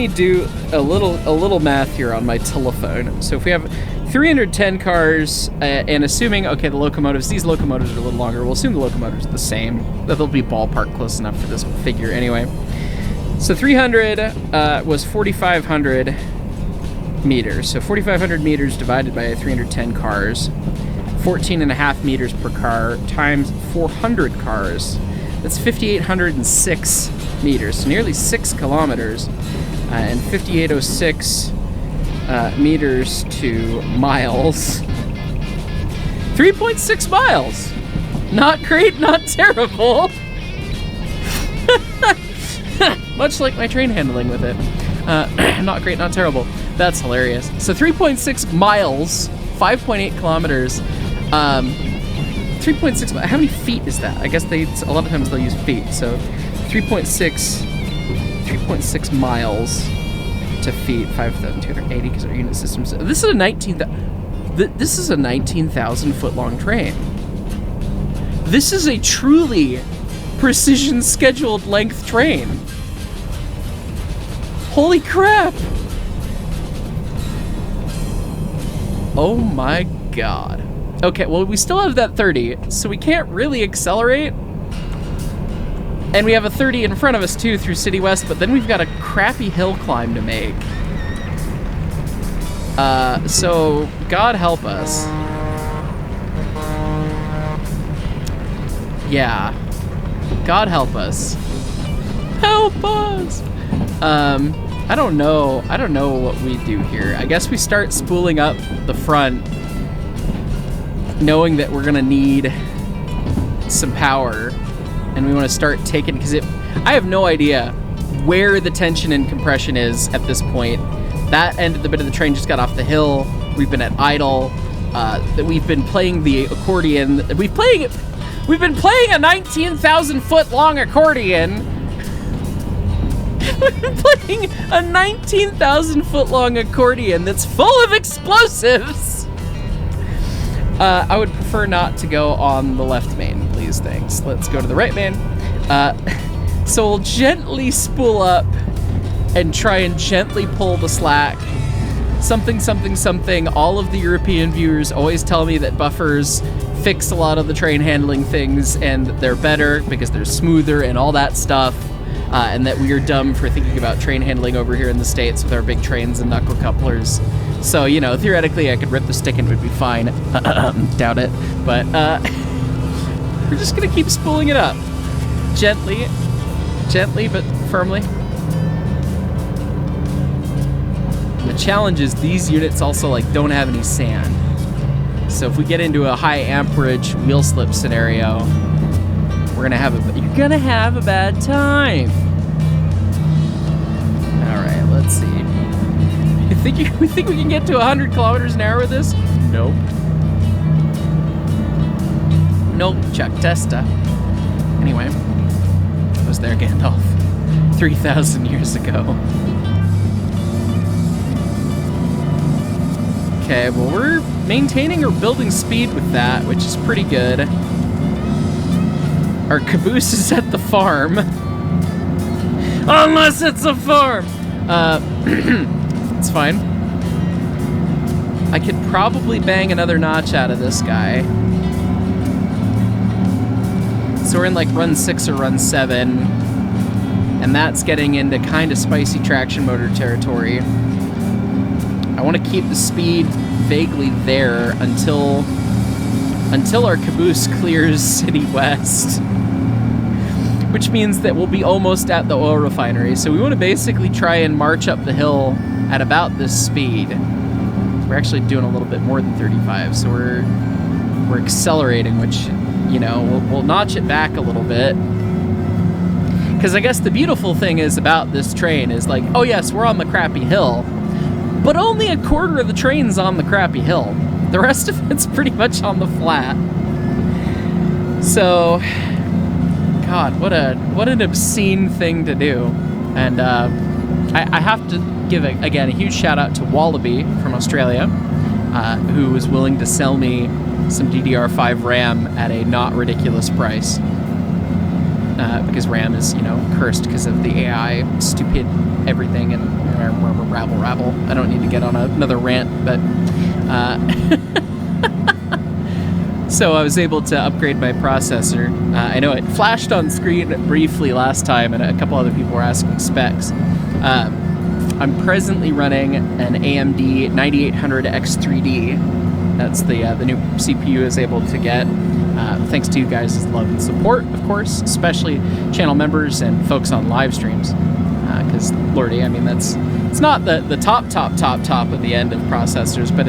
do a little math here on my telephone. So if we have 310 cars, and assuming, okay, these locomotives are a little longer, we'll assume the locomotives are the same. They'll be ballpark close enough for this figure anyway. So 300 was 4,500 meters. So 4,500 meters divided by 310 cars, 14.5 meters per car times 400 cars. That's 5,806 meters, so nearly 6 kilometers, and 5,806 meters to miles. 3.6 miles. Not great, not terrible. Much like my train handling with it. Not great, not terrible. That's hilarious. So 3.6 miles, 5.8 kilometers. 3.6, how many feet is that? I guess a lot of times they'll use feet, so 3.6 miles to feet, 5,280, because our unit system. This is a 19,000 foot long train. This is a truly precision scheduled length train. Holy crap! Oh my god. Okay, well, we still have that 30, so we can't really accelerate. And we have a 30 in front of us, too, through City West, but then we've got a crappy hill climb to make. So, God help us. Yeah. God help us. Help us! I don't know what we do here. I guess we start spooling up the front, knowing that we're gonna need some power, and we want to start taking, because I have no idea where the tension and compression is at this point. That end of the bit of the train just got off the hill. We've been at idle. We've been playing the accordion. We've been playing a 19,000 foot long accordion. We've been playing a 19,000 foot long accordion that's full of explosives. I would prefer not to go on the left main, please, thanks. Let's go to the right main. So we'll gently spool up and try and gently pull the slack. Something, something, something. All of the European viewers always tell me that buffers fix a lot of the train handling things, and they're better because they're smoother and all that stuff. And that we are dumb for thinking about train handling over here in the States with our big trains and knuckle couplers. So, you know, theoretically I could rip the stick and it would be fine. Doubt it. But we're just gonna keep spooling it up. Gently but firmly. The challenge is these units also don't have any sand. So if we get into a high amperage wheel slip scenario, you're gonna have a bad time. All right. see. We think we can get to 100 kilometers an hour with this? Nope. Nope, Chuck Testa. Anyway, I was there, Gandalf, 3,000 years ago. Okay, well, we're maintaining or building speed with that, which is pretty good. Our caboose is at the farm. Unless it's a farm! It's fine. I could probably bang another notch out of this guy. So we're in like run 6 or run 7, and that's getting into kind of spicy traction motor territory. I want to keep the speed vaguely there until our caboose clears City West, which means that we'll be almost at the oil refinery. So we want to basically try and march up the hill at about this speed. We're actually doing a little bit more than 35, so we're accelerating, which, you know, we'll notch it back a little bit. Because I guess the beautiful thing is about this train is like, oh yes, we're on the crappy hill, but only a quarter of the train's on the crappy hill. The rest of it's pretty much on the flat. So, God, what an obscene thing to do. And I have to give, again, a huge shout out to Wallaby from Australia, who was willing to sell me some DDR5 RAM at a not ridiculous price. Because RAM is, you know, cursed because of the AI, stupid everything, and rabble. I don't need to get on another rant, but so I was able to upgrade my processor. I know it flashed on screen briefly last time, and a couple other people were asking specs. I'm presently running an AMD 9800 X3D. That's the new CPU is able to get. Thanks to you guys' love and support, of course, especially channel members and folks on live streams. Because lordy, I mean, it's not the top of the end of processors, but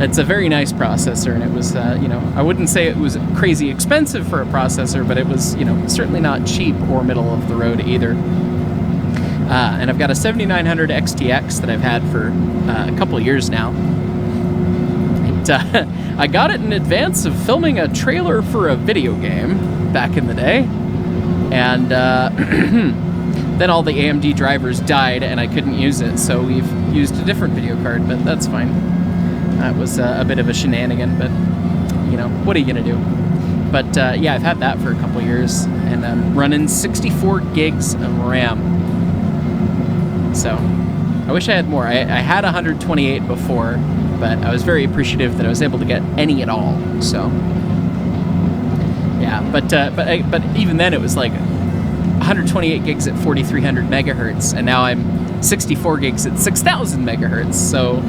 it's a very nice processor, and it was, I wouldn't say it was crazy expensive for a processor, but it was, certainly not cheap or middle of the road either. And I've got a 7900 XTX that I've had for a couple of years now. I got it in advance of filming a trailer for a video game back in the day, and then all the AMD drivers died and I couldn't use it, so we've used a different video card, but that's fine. That was a bit of a shenanigan, but, what are you going to do? But, yeah, I've had that for a couple of years, and I'm running 64 gigs of RAM. So, I wish I had more. I had 128 before, but I was very appreciative that I was able to get any at all, so. Yeah, but even then it was like 128 gigs at 4,300 megahertz, and now I'm 64 gigs at 6,000 megahertz, so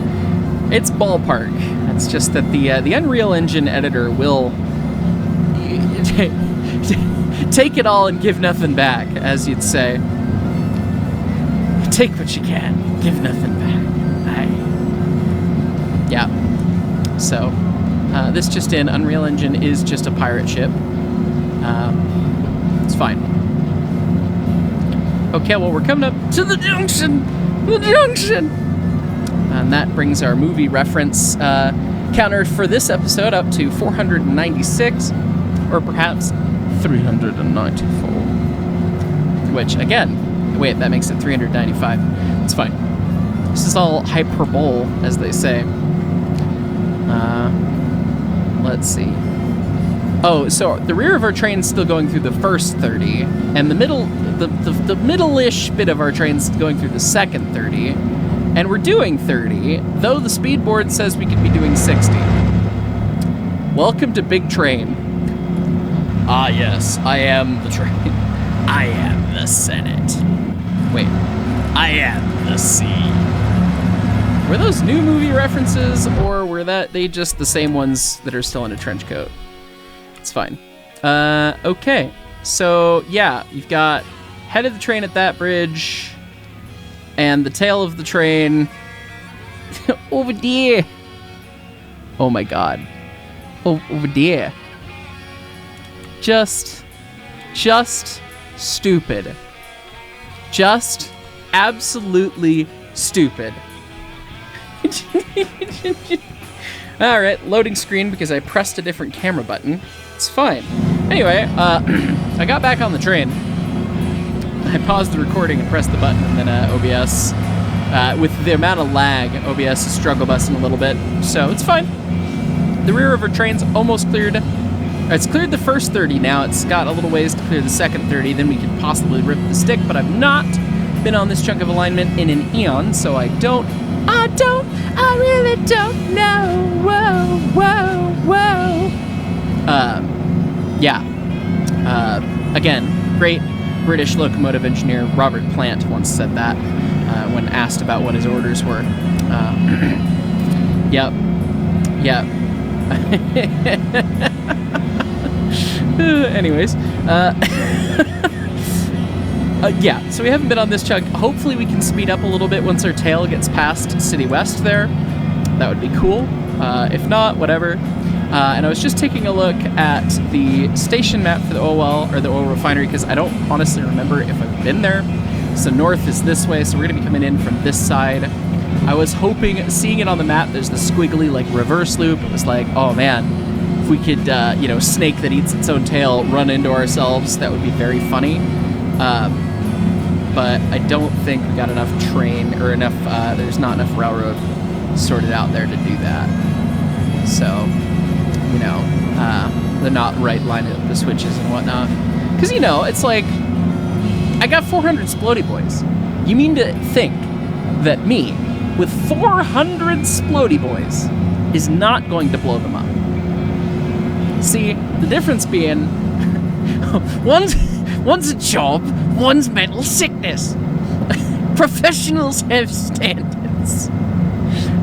it's ballpark. It's just that the Unreal Engine editor will take it all and give nothing back, as you'd say. Take what you can, give nothing back. Yeah. So, this just in, Unreal Engine is just a pirate ship. It's fine. Okay, well, we're coming up to the junction! The junction! And that brings our movie reference counter for this episode up to 496, or perhaps 394. Which, again, wait, that makes it 395. It's fine. This is all hyperbole, as they say. Let's see. Oh, so the rear of our train's still going through the first 30, and the middle-ish bit of our train's going through the second 30, and we're doing 30, though the speed board says we could be doing 60. Welcome to Big Train. Ah, yes, I am the train. I am the Senate. Wait, I am the sea. Were those new movie references, or were they just the same ones that are still in a trench coat? It's fine. Okay. So, yeah, you've got head of the train at that bridge, and the tail of the train over there. Oh my god. Over there. Just stupid. Just absolutely stupid. Alright, loading screen because I pressed a different camera button. It's fine. Anyway, I got back on the train. I paused the recording and pressed the button, and then OBS, with the amount of lag, OBS is struggle busting a little bit, so it's fine. The rear of our train's almost cleared. It's cleared the first 30 now. It's got a little ways to clear the second 30, then we could possibly rip the stick, but I've not been on this chunk of alignment in an eon, so I really don't know. Whoa, whoa, whoa. Yeah. Again, great British locomotive engineer Robert Plant once said that when asked about what his orders were. Yep. Yep. Anyways. Yeah, so we haven't been on this chunk. Hopefully we can speed up a little bit once our tail gets past City West there. That would be cool. If not, whatever. And I was just taking a look at the station map for the oil well, or the oil refinery, because I don't honestly remember if I've been there. So north is this way, so we're going to be coming in from this side. I was hoping, seeing it on the map, there's the squiggly, like, reverse loop. It was like, oh man, if we could, you know, snake that eats its own tail, run into ourselves, that would be very funny. But I don't think we got enough train, or enough, there's not enough railroad sorted out there to do that. So, you know, the not right line of the switches and whatnot. Because, you know, it's like, I got 400 Splody Boys. You mean to think that me, with 400 Splody Boys, is not going to blow them up? See, the difference being, one's a job, one's mental sickness. Professionals have standards.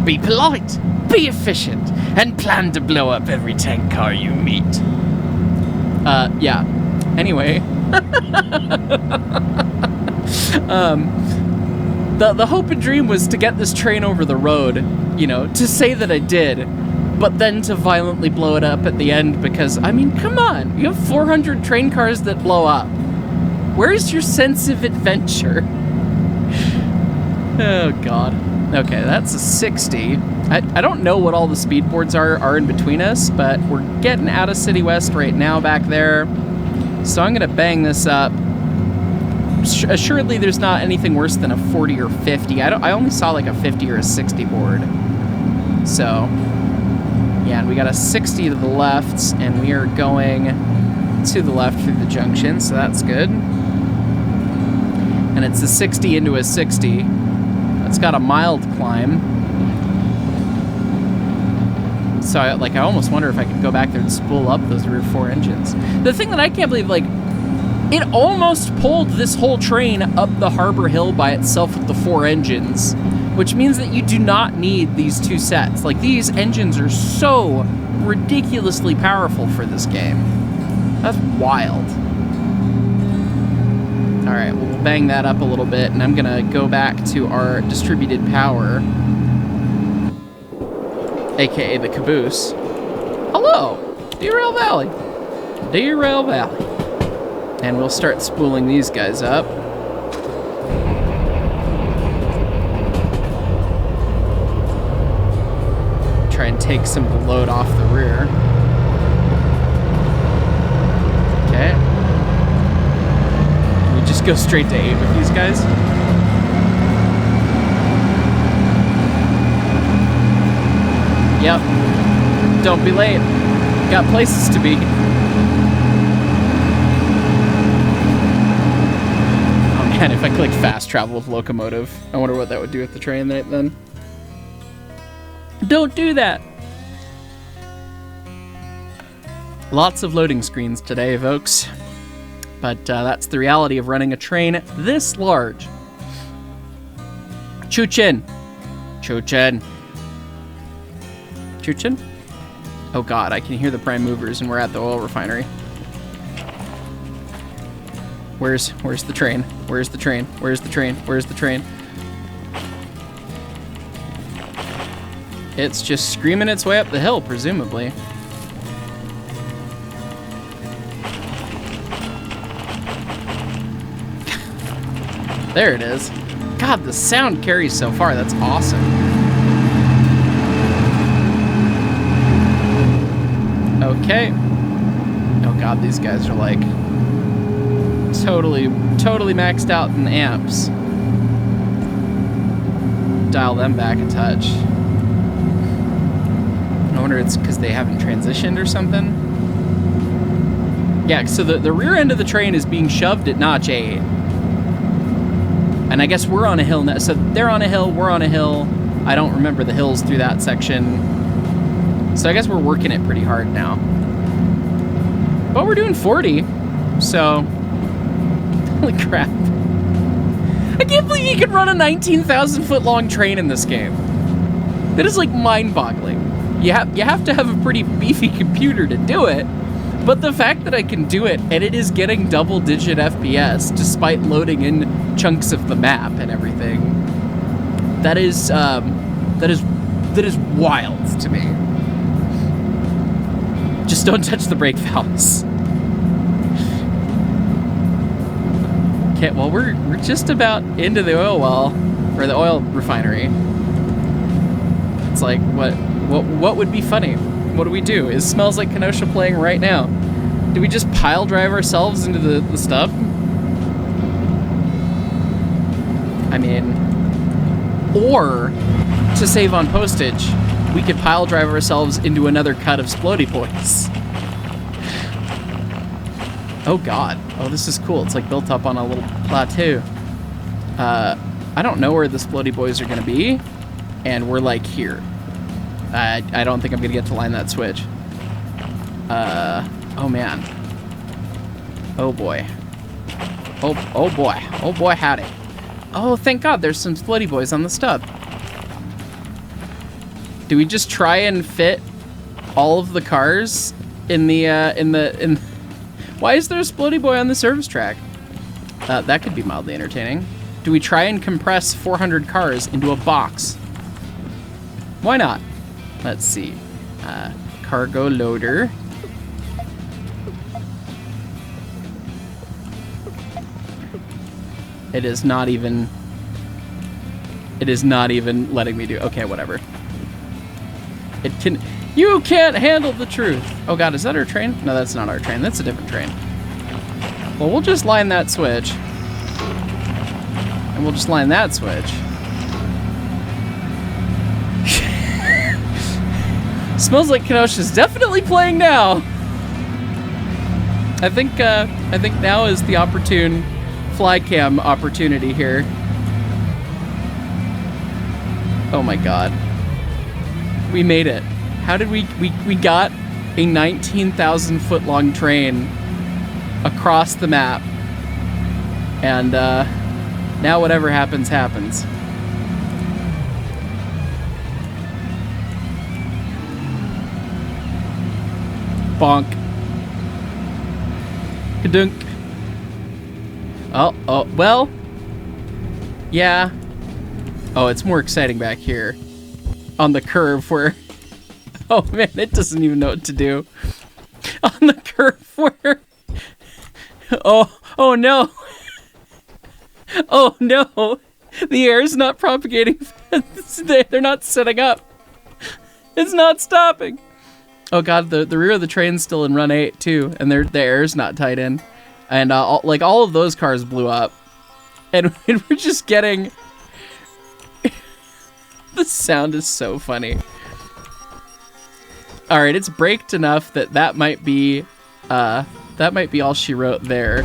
Be polite, be efficient, and plan to blow up every tank car you meet. Yeah. Anyway. The hope and dream was to get this train over the road, you know, to say that I did, but then to violently blow it up at the end because, I mean, come on, you have 400 train cars that blow up. Where's your sense of adventure? Oh, God. Okay, that's a 60. I don't know what all the speed boards are in between us, but we're getting out of City West right now back there. So I'm going to bang this up. Assuredly, there's not anything worse than a 40 or 50. I only saw like a 50 or a 60 board. So, yeah, and we got a 60 to the left, and we are going to the left through the junction, so that's good. And it's a 60 into a 60. It's got a mild climb. So, I almost wonder if I could go back there and spool up those rear 4 engines. The thing that I can't believe, like, it almost pulled this whole train up the Harbor Hill by itself with the 4 engines, which means that you do not need these 2 sets. Like, these engines are so ridiculously powerful for this game. That's wild. All right, well, we'll bang that up a little bit, and I'm gonna go back to our distributed power, aka the caboose. Hello, DERAIL Valley. DERAIL Valley. And we'll start spooling these guys up. Try and take some of the load off the rear. Okay. Can we just go straight to 8 with these guys? Yep. Don't be late. Got places to be. And if I click fast travel with locomotive, I wonder what that would do with the train then. Don't do that! Lots of loading screens today, folks. But that's the reality of running a train this large. Choo-chin. Choo-chin. Choo-chin? Oh god, I can hear the prime movers and we're at the oil refinery. Where's the train? Where's the train? Where's the train? Where's the train? It's just screaming its way up the hill, presumably. There it is. God, the sound carries so far. That's awesome. Okay. Oh God, these guys are like totally maxed out in amps. Dial them back a touch. I wonder it's because they haven't transitioned or something. Yeah, so the rear end of the train is being shoved at notch 8. And I guess we're on a hill now. So they're on a hill, we're on a hill. I don't remember the hills through that section. So I guess we're working it pretty hard now. But we're doing 40, so holy crap. I can't believe you can run a 19,000 foot long train in this game. That is like mind-boggling. You have to have a pretty beefy computer to do it, but the fact that I can do it and it is getting double-digit FPS despite loading in chunks of the map and everything, that is wild to me. Just don't touch the brake valves. Okay, well we're just about into the oil well, or the oil refinery. It's like what would be funny? What do we do? Is Smells Like Kenosha playing right now? Do we just pile drive ourselves into the stub? I mean, or to save on postage, we could pile drive ourselves into another cut of Splody Boys. Oh God. Oh, this is cool. It's like built up on a little plateau. I don't know where the Splody Boys are gonna be, and we're like here. I don't think I'm gonna get to line that switch. Oh man. Oh boy. Oh boy. Oh boy, howdy. Oh, thank God there's some Splody Boys on the stub. Do we just try and fit all of the cars in the Why is there a Splody Boy on the service track? That could be mildly entertaining. Do we try and compress 400 cars into a box? Why not? Let's see. Cargo loader. It is not even letting me do. Okay, whatever. It can. You can't handle the truth. Oh God, is that our train? No, that's not our train. That's a different train. Well, we'll just line that switch. And we'll just line that switch. Smells Like Kenosha's definitely playing now. I think now is the opportune fly cam opportunity here. Oh my God. We made it. How did we got a 19,000 foot long train across the map, and now whatever happens, happens. Bonk. Kadunk. Oh, well, yeah. Oh, it's more exciting back here on the curve where, oh man, it doesn't even know what to do. On the curve where, oh no. Oh no. The air is not propagating. They're not setting up. It's not stopping. Oh God, the rear of the train's still in run 8 too, and the air's not tied in. And all of those cars blew up. And we're just getting... The sound is so funny. All right, it's braked enough that might be all she wrote there.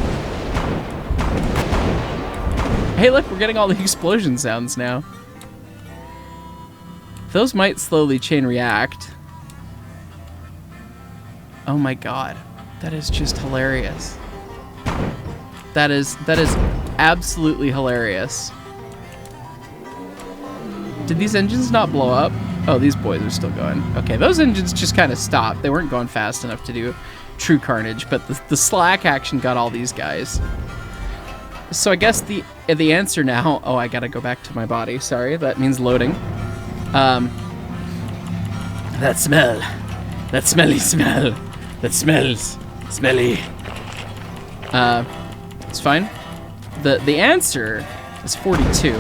Hey, look, we're getting all the explosion sounds now. Those might slowly chain react. Oh my God, that is just hilarious. That is absolutely hilarious. Did these engines not blow up? Oh, these boys are still going. Okay, those engines just kind of stopped. They weren't going fast enough to do true carnage, but the slack action got all these guys. So I guess the answer now... Oh, I gotta go back to my body. Sorry, that means loading. That smell. That smelly smell. That smells smelly. It's fine. The answer is 42.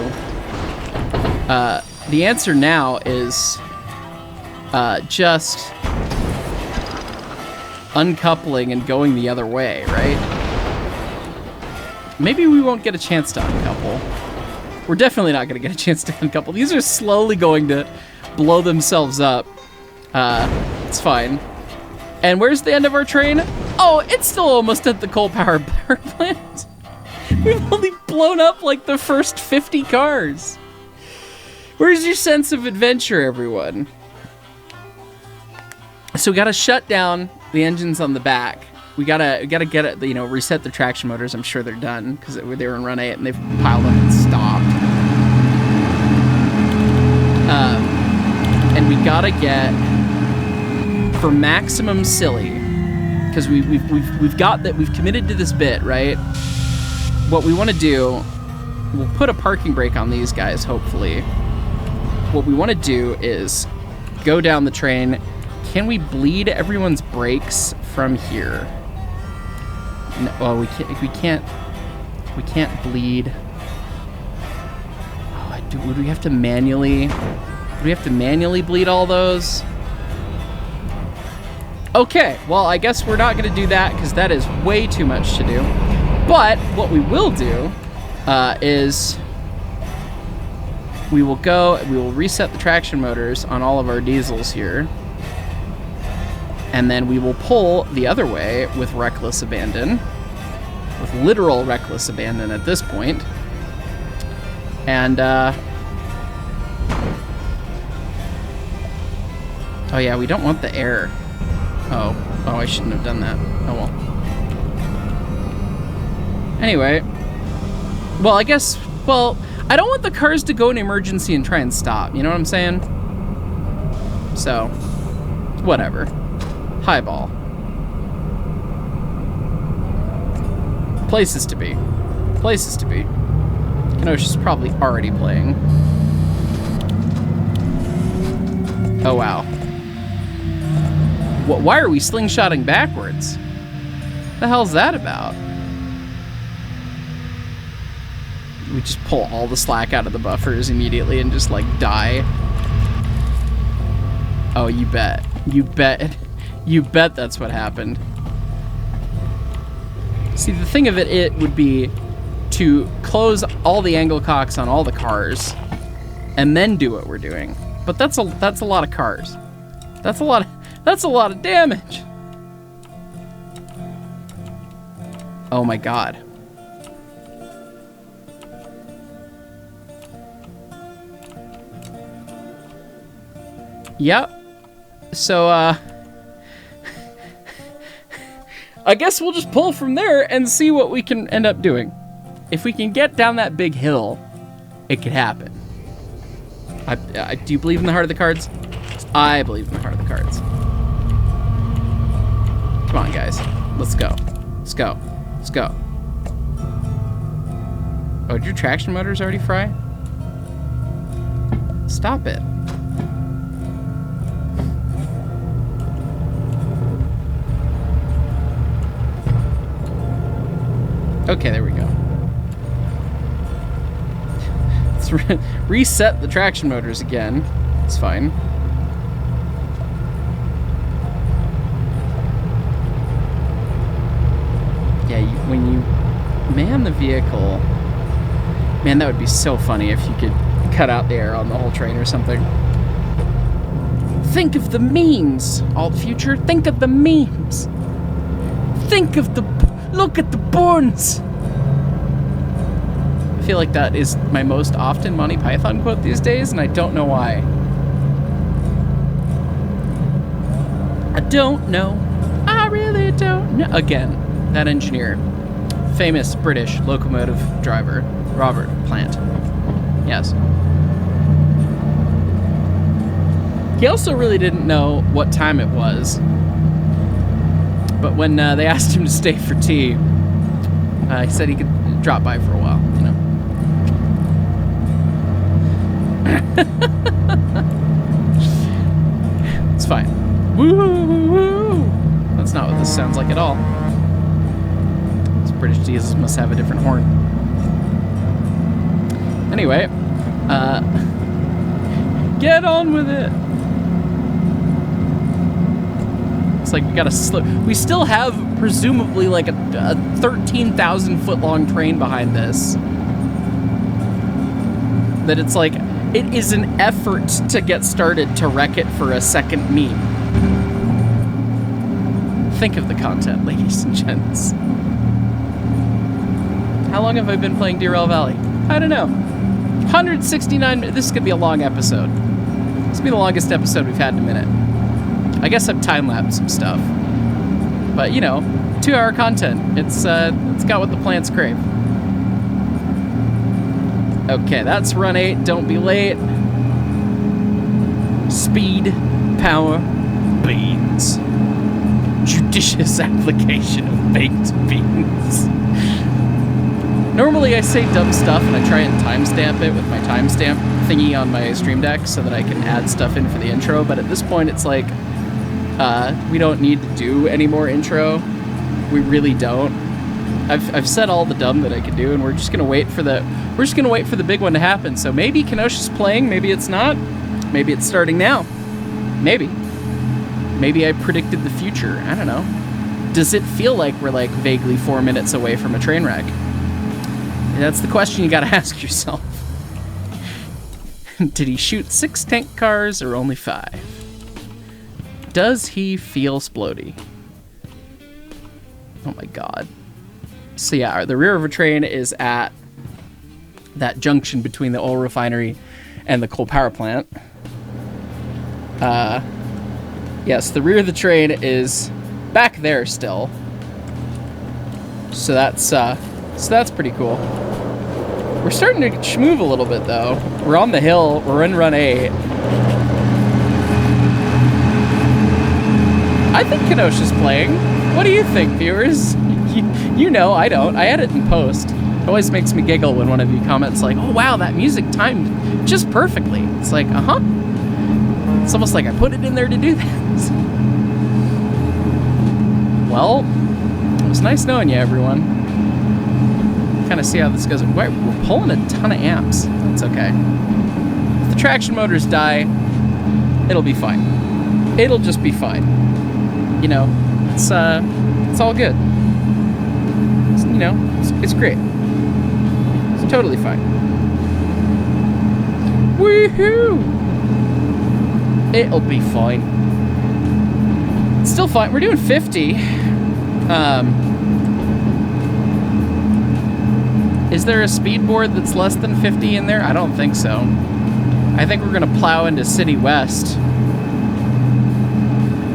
The answer now is just uncoupling and going the other way, right? Maybe we won't get a chance to uncouple. We're definitely not going to get a chance to uncouple. These are slowly going to blow themselves up. It's fine. And where's the end of our train? Oh, it's still almost at the coal-powered power plant. We've only blown up like the first 50 cars. Where's your sense of adventure, everyone? So we gotta shut down the engines on the back. We gotta get it, you know, reset the traction motors. I'm sure they're done because they were in run 8 and they've piled up and stopped. And we gotta get, for maximum silly, because we've got that, we've committed to this bit, right? What we want to do, we'll put a parking brake on these guys, hopefully. What we want to do is go down the train. Can we bleed everyone's brakes from here? No, well, we can't bleed. Oh, would we have to manually? Would we have to manually bleed all those? Okay, well, I guess we're not going to do that because that is way too much to do. But what we will do is we will reset the traction motors on all of our diesels here. And then we will pull the other way with reckless abandon. With literal reckless abandon at this point. And, oh yeah, we don't want the air. Oh, I shouldn't have done that. Oh well. Anyway. Well, I guess, I don't want the cars to go in emergency and try and stop. You know what I'm saying? So, whatever. Highball. Places to be. Places to be. Kenosha's probably already playing. Oh, wow. Why are we slingshotting backwards? The hell's that about? We just pull all the slack out of the buffers immediately and just, like, die. Oh, you bet. You bet. You bet that's what happened. See, the thing of it would be to close all the angle cocks on all the cars and then do what we're doing. But that's a lot of cars. That's a lot of damage. Oh my god. Yep. So, I guess we'll just pull from there and see what we can end up doing. If we can get down that big hill, it could happen. Do you believe in the heart of the cards? I believe in the heart of the cards. Come on, guys. Let's go. Let's go. Let's go. Oh, did your traction motors already fry? Stop it. Okay, there we go. Let's reset the traction motors again. It's fine. Yeah, when you man the vehicle... Man, that would be so funny if you could cut out the air on the whole train or something. Think of the memes, Alt Future. Think of the memes. Think of the... Look at the buns! I feel like that is my most often Monty Python quote these days, and I don't know why. I don't know. I really don't know. Again, that engineer. Famous British locomotive driver, Robert Plant. Yes. He also really didn't know what time it was. But when they asked him to stay for tea, he said he could drop by for a while, you know. It's fine. Woo! That's not what this sounds like at all. This British diesels must have a different horn. Anyway, get on with it. It's like we gotta we still have presumably like a 13,000 foot long train behind this. That it's like, it is an effort to get started to wreck it for a second meme. Think of the content, ladies and gents. How long have I been playing DERAIL Valley? I don't know. 169 minutes. This is gonna be a long episode. This will be the longest episode we've had in a minute. I guess I've time-lapsed some stuff. But, you know, 2-hour content. It's got what the plants crave. Okay, that's run 8. Don't be late. Speed, power, beans. Judicious application of baked beans. Normally I say dumb stuff and I try and timestamp it with my timestamp thingy on my Stream Deck so that I can add stuff in for the intro, but at this point it's like, we don't need to do any more intro. We really don't. I've said all the dumb that I can do, and we're just gonna wait for the big one to happen. So maybe Kenosha's playing, maybe it's not. Maybe it's starting now. Maybe I predicted the future. I don't know. Does it feel like we're like vaguely 4 minutes away from a train wreck? That's the question you gotta ask yourself. Did he shoot 6 tank cars or only 5? Does he feel splody? Oh my god. So yeah, the rear of a train is at that junction between the oil refinery and the coal power plant. Yes, the rear of the train is back there still. So that's pretty cool. We're starting to schmoove a little bit though. We're on the hill, we're in run 8. I think Kenosha's playing. What do you think, viewers? You know, I don't. I edit in post. It always makes me giggle when one of you comments like, oh wow, that music timed just perfectly. It's like, uh-huh. It's almost like I put it in there to do that. Well, it was nice knowing you, everyone. Kind of see how this goes. We're pulling a ton of amps. That's okay. If the traction motors die, it'll be fine. It'll just be fine. You know, it's all good. You know, it's great. It's totally fine. Woohoo! It'll be fine. It's still fine. We're doing 50. Is there a speed board that's less than 50 in there? I don't think so. I think we're gonna plow into City West.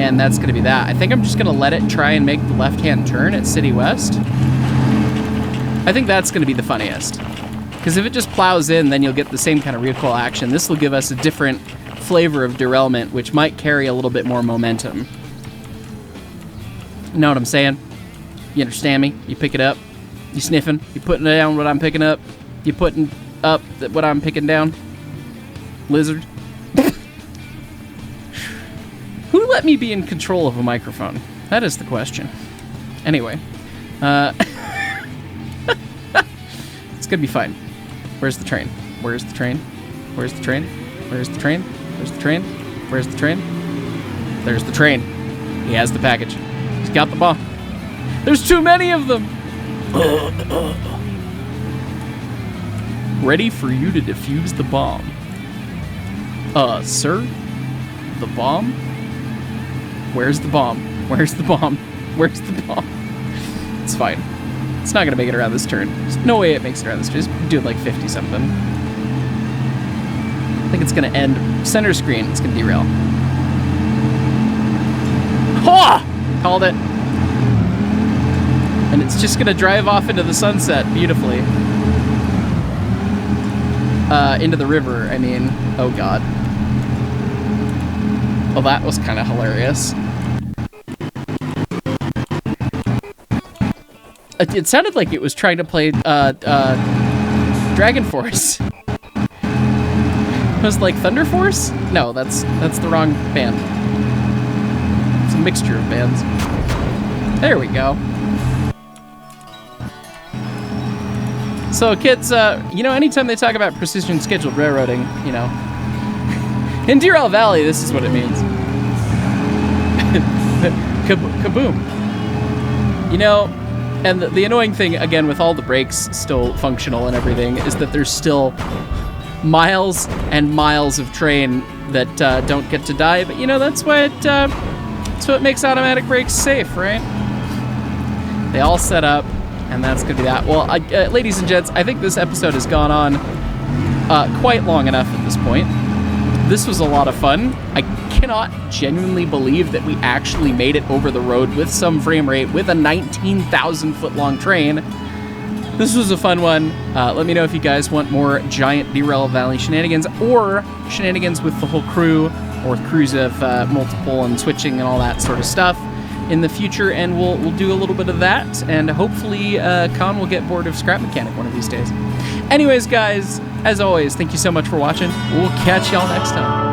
And that's gonna be that. I think I'm just gonna let it try and make the left-hand turn at City West. I think that's gonna be the funniest. Because if it just plows in, then you'll get the same kind of recoil action. This will give us a different flavor of derailment, which might carry a little bit more momentum. You know what I'm saying? You understand me? You pick it up? You sniffing? You putting down what I'm picking up? You putting up what I'm picking down? Lizard? Who let me be in control of a microphone? That is the question. Anyway. It's gonna be fine. Where's the train? Where's the train? Where's the train? Where's the train? Where's the train? Where's the train? There's the train. He has the package. He's got the bomb. There's too many of them! Ready for you to defuse the bomb. Sir? The bomb? Where's the bomb? Where's the bomb? Where's the bomb? It's fine. It's not gonna make it around this turn. There's no way it makes it around this turn. It's doing like 50 something. I think it's gonna end center screen. It's gonna derail. Ha! Called it. And it's just gonna drive off into the sunset beautifully. Into the river, I mean. Oh god. Well, that was kind of hilarious. It sounded like it was trying to play Dragon Force. It was like Thunder Force? No, that's the wrong band. It's a mixture of bands. There we go. So kids, you know, anytime they talk about precision scheduled railroading, you know, in DERAIL Valley, this is what it means. Kaboom. You know, and the annoying thing, again, with all the brakes still functional and everything, is that there's still miles and miles of train that don't get to die. But, you know, that's what makes automatic brakes safe, right? They all set up, and that's going to be that. Well, ladies and gents, I think this episode has gone on quite long enough at this point. This was a lot of fun. I cannot genuinely believe that we actually made it over the road with some frame rate with a 19,000 foot long train. This was a fun one. Let me know if you guys want more giant DERAIL Valley shenanigans or shenanigans with the whole crew or crews of multiple and switching and all that sort of stuff in the future, and we'll do a little bit of that, and hopefully Con will get bored of Scrap Mechanic one of these days. Anyways, guys, as always, thank you so much for watching. We'll catch y'all next time.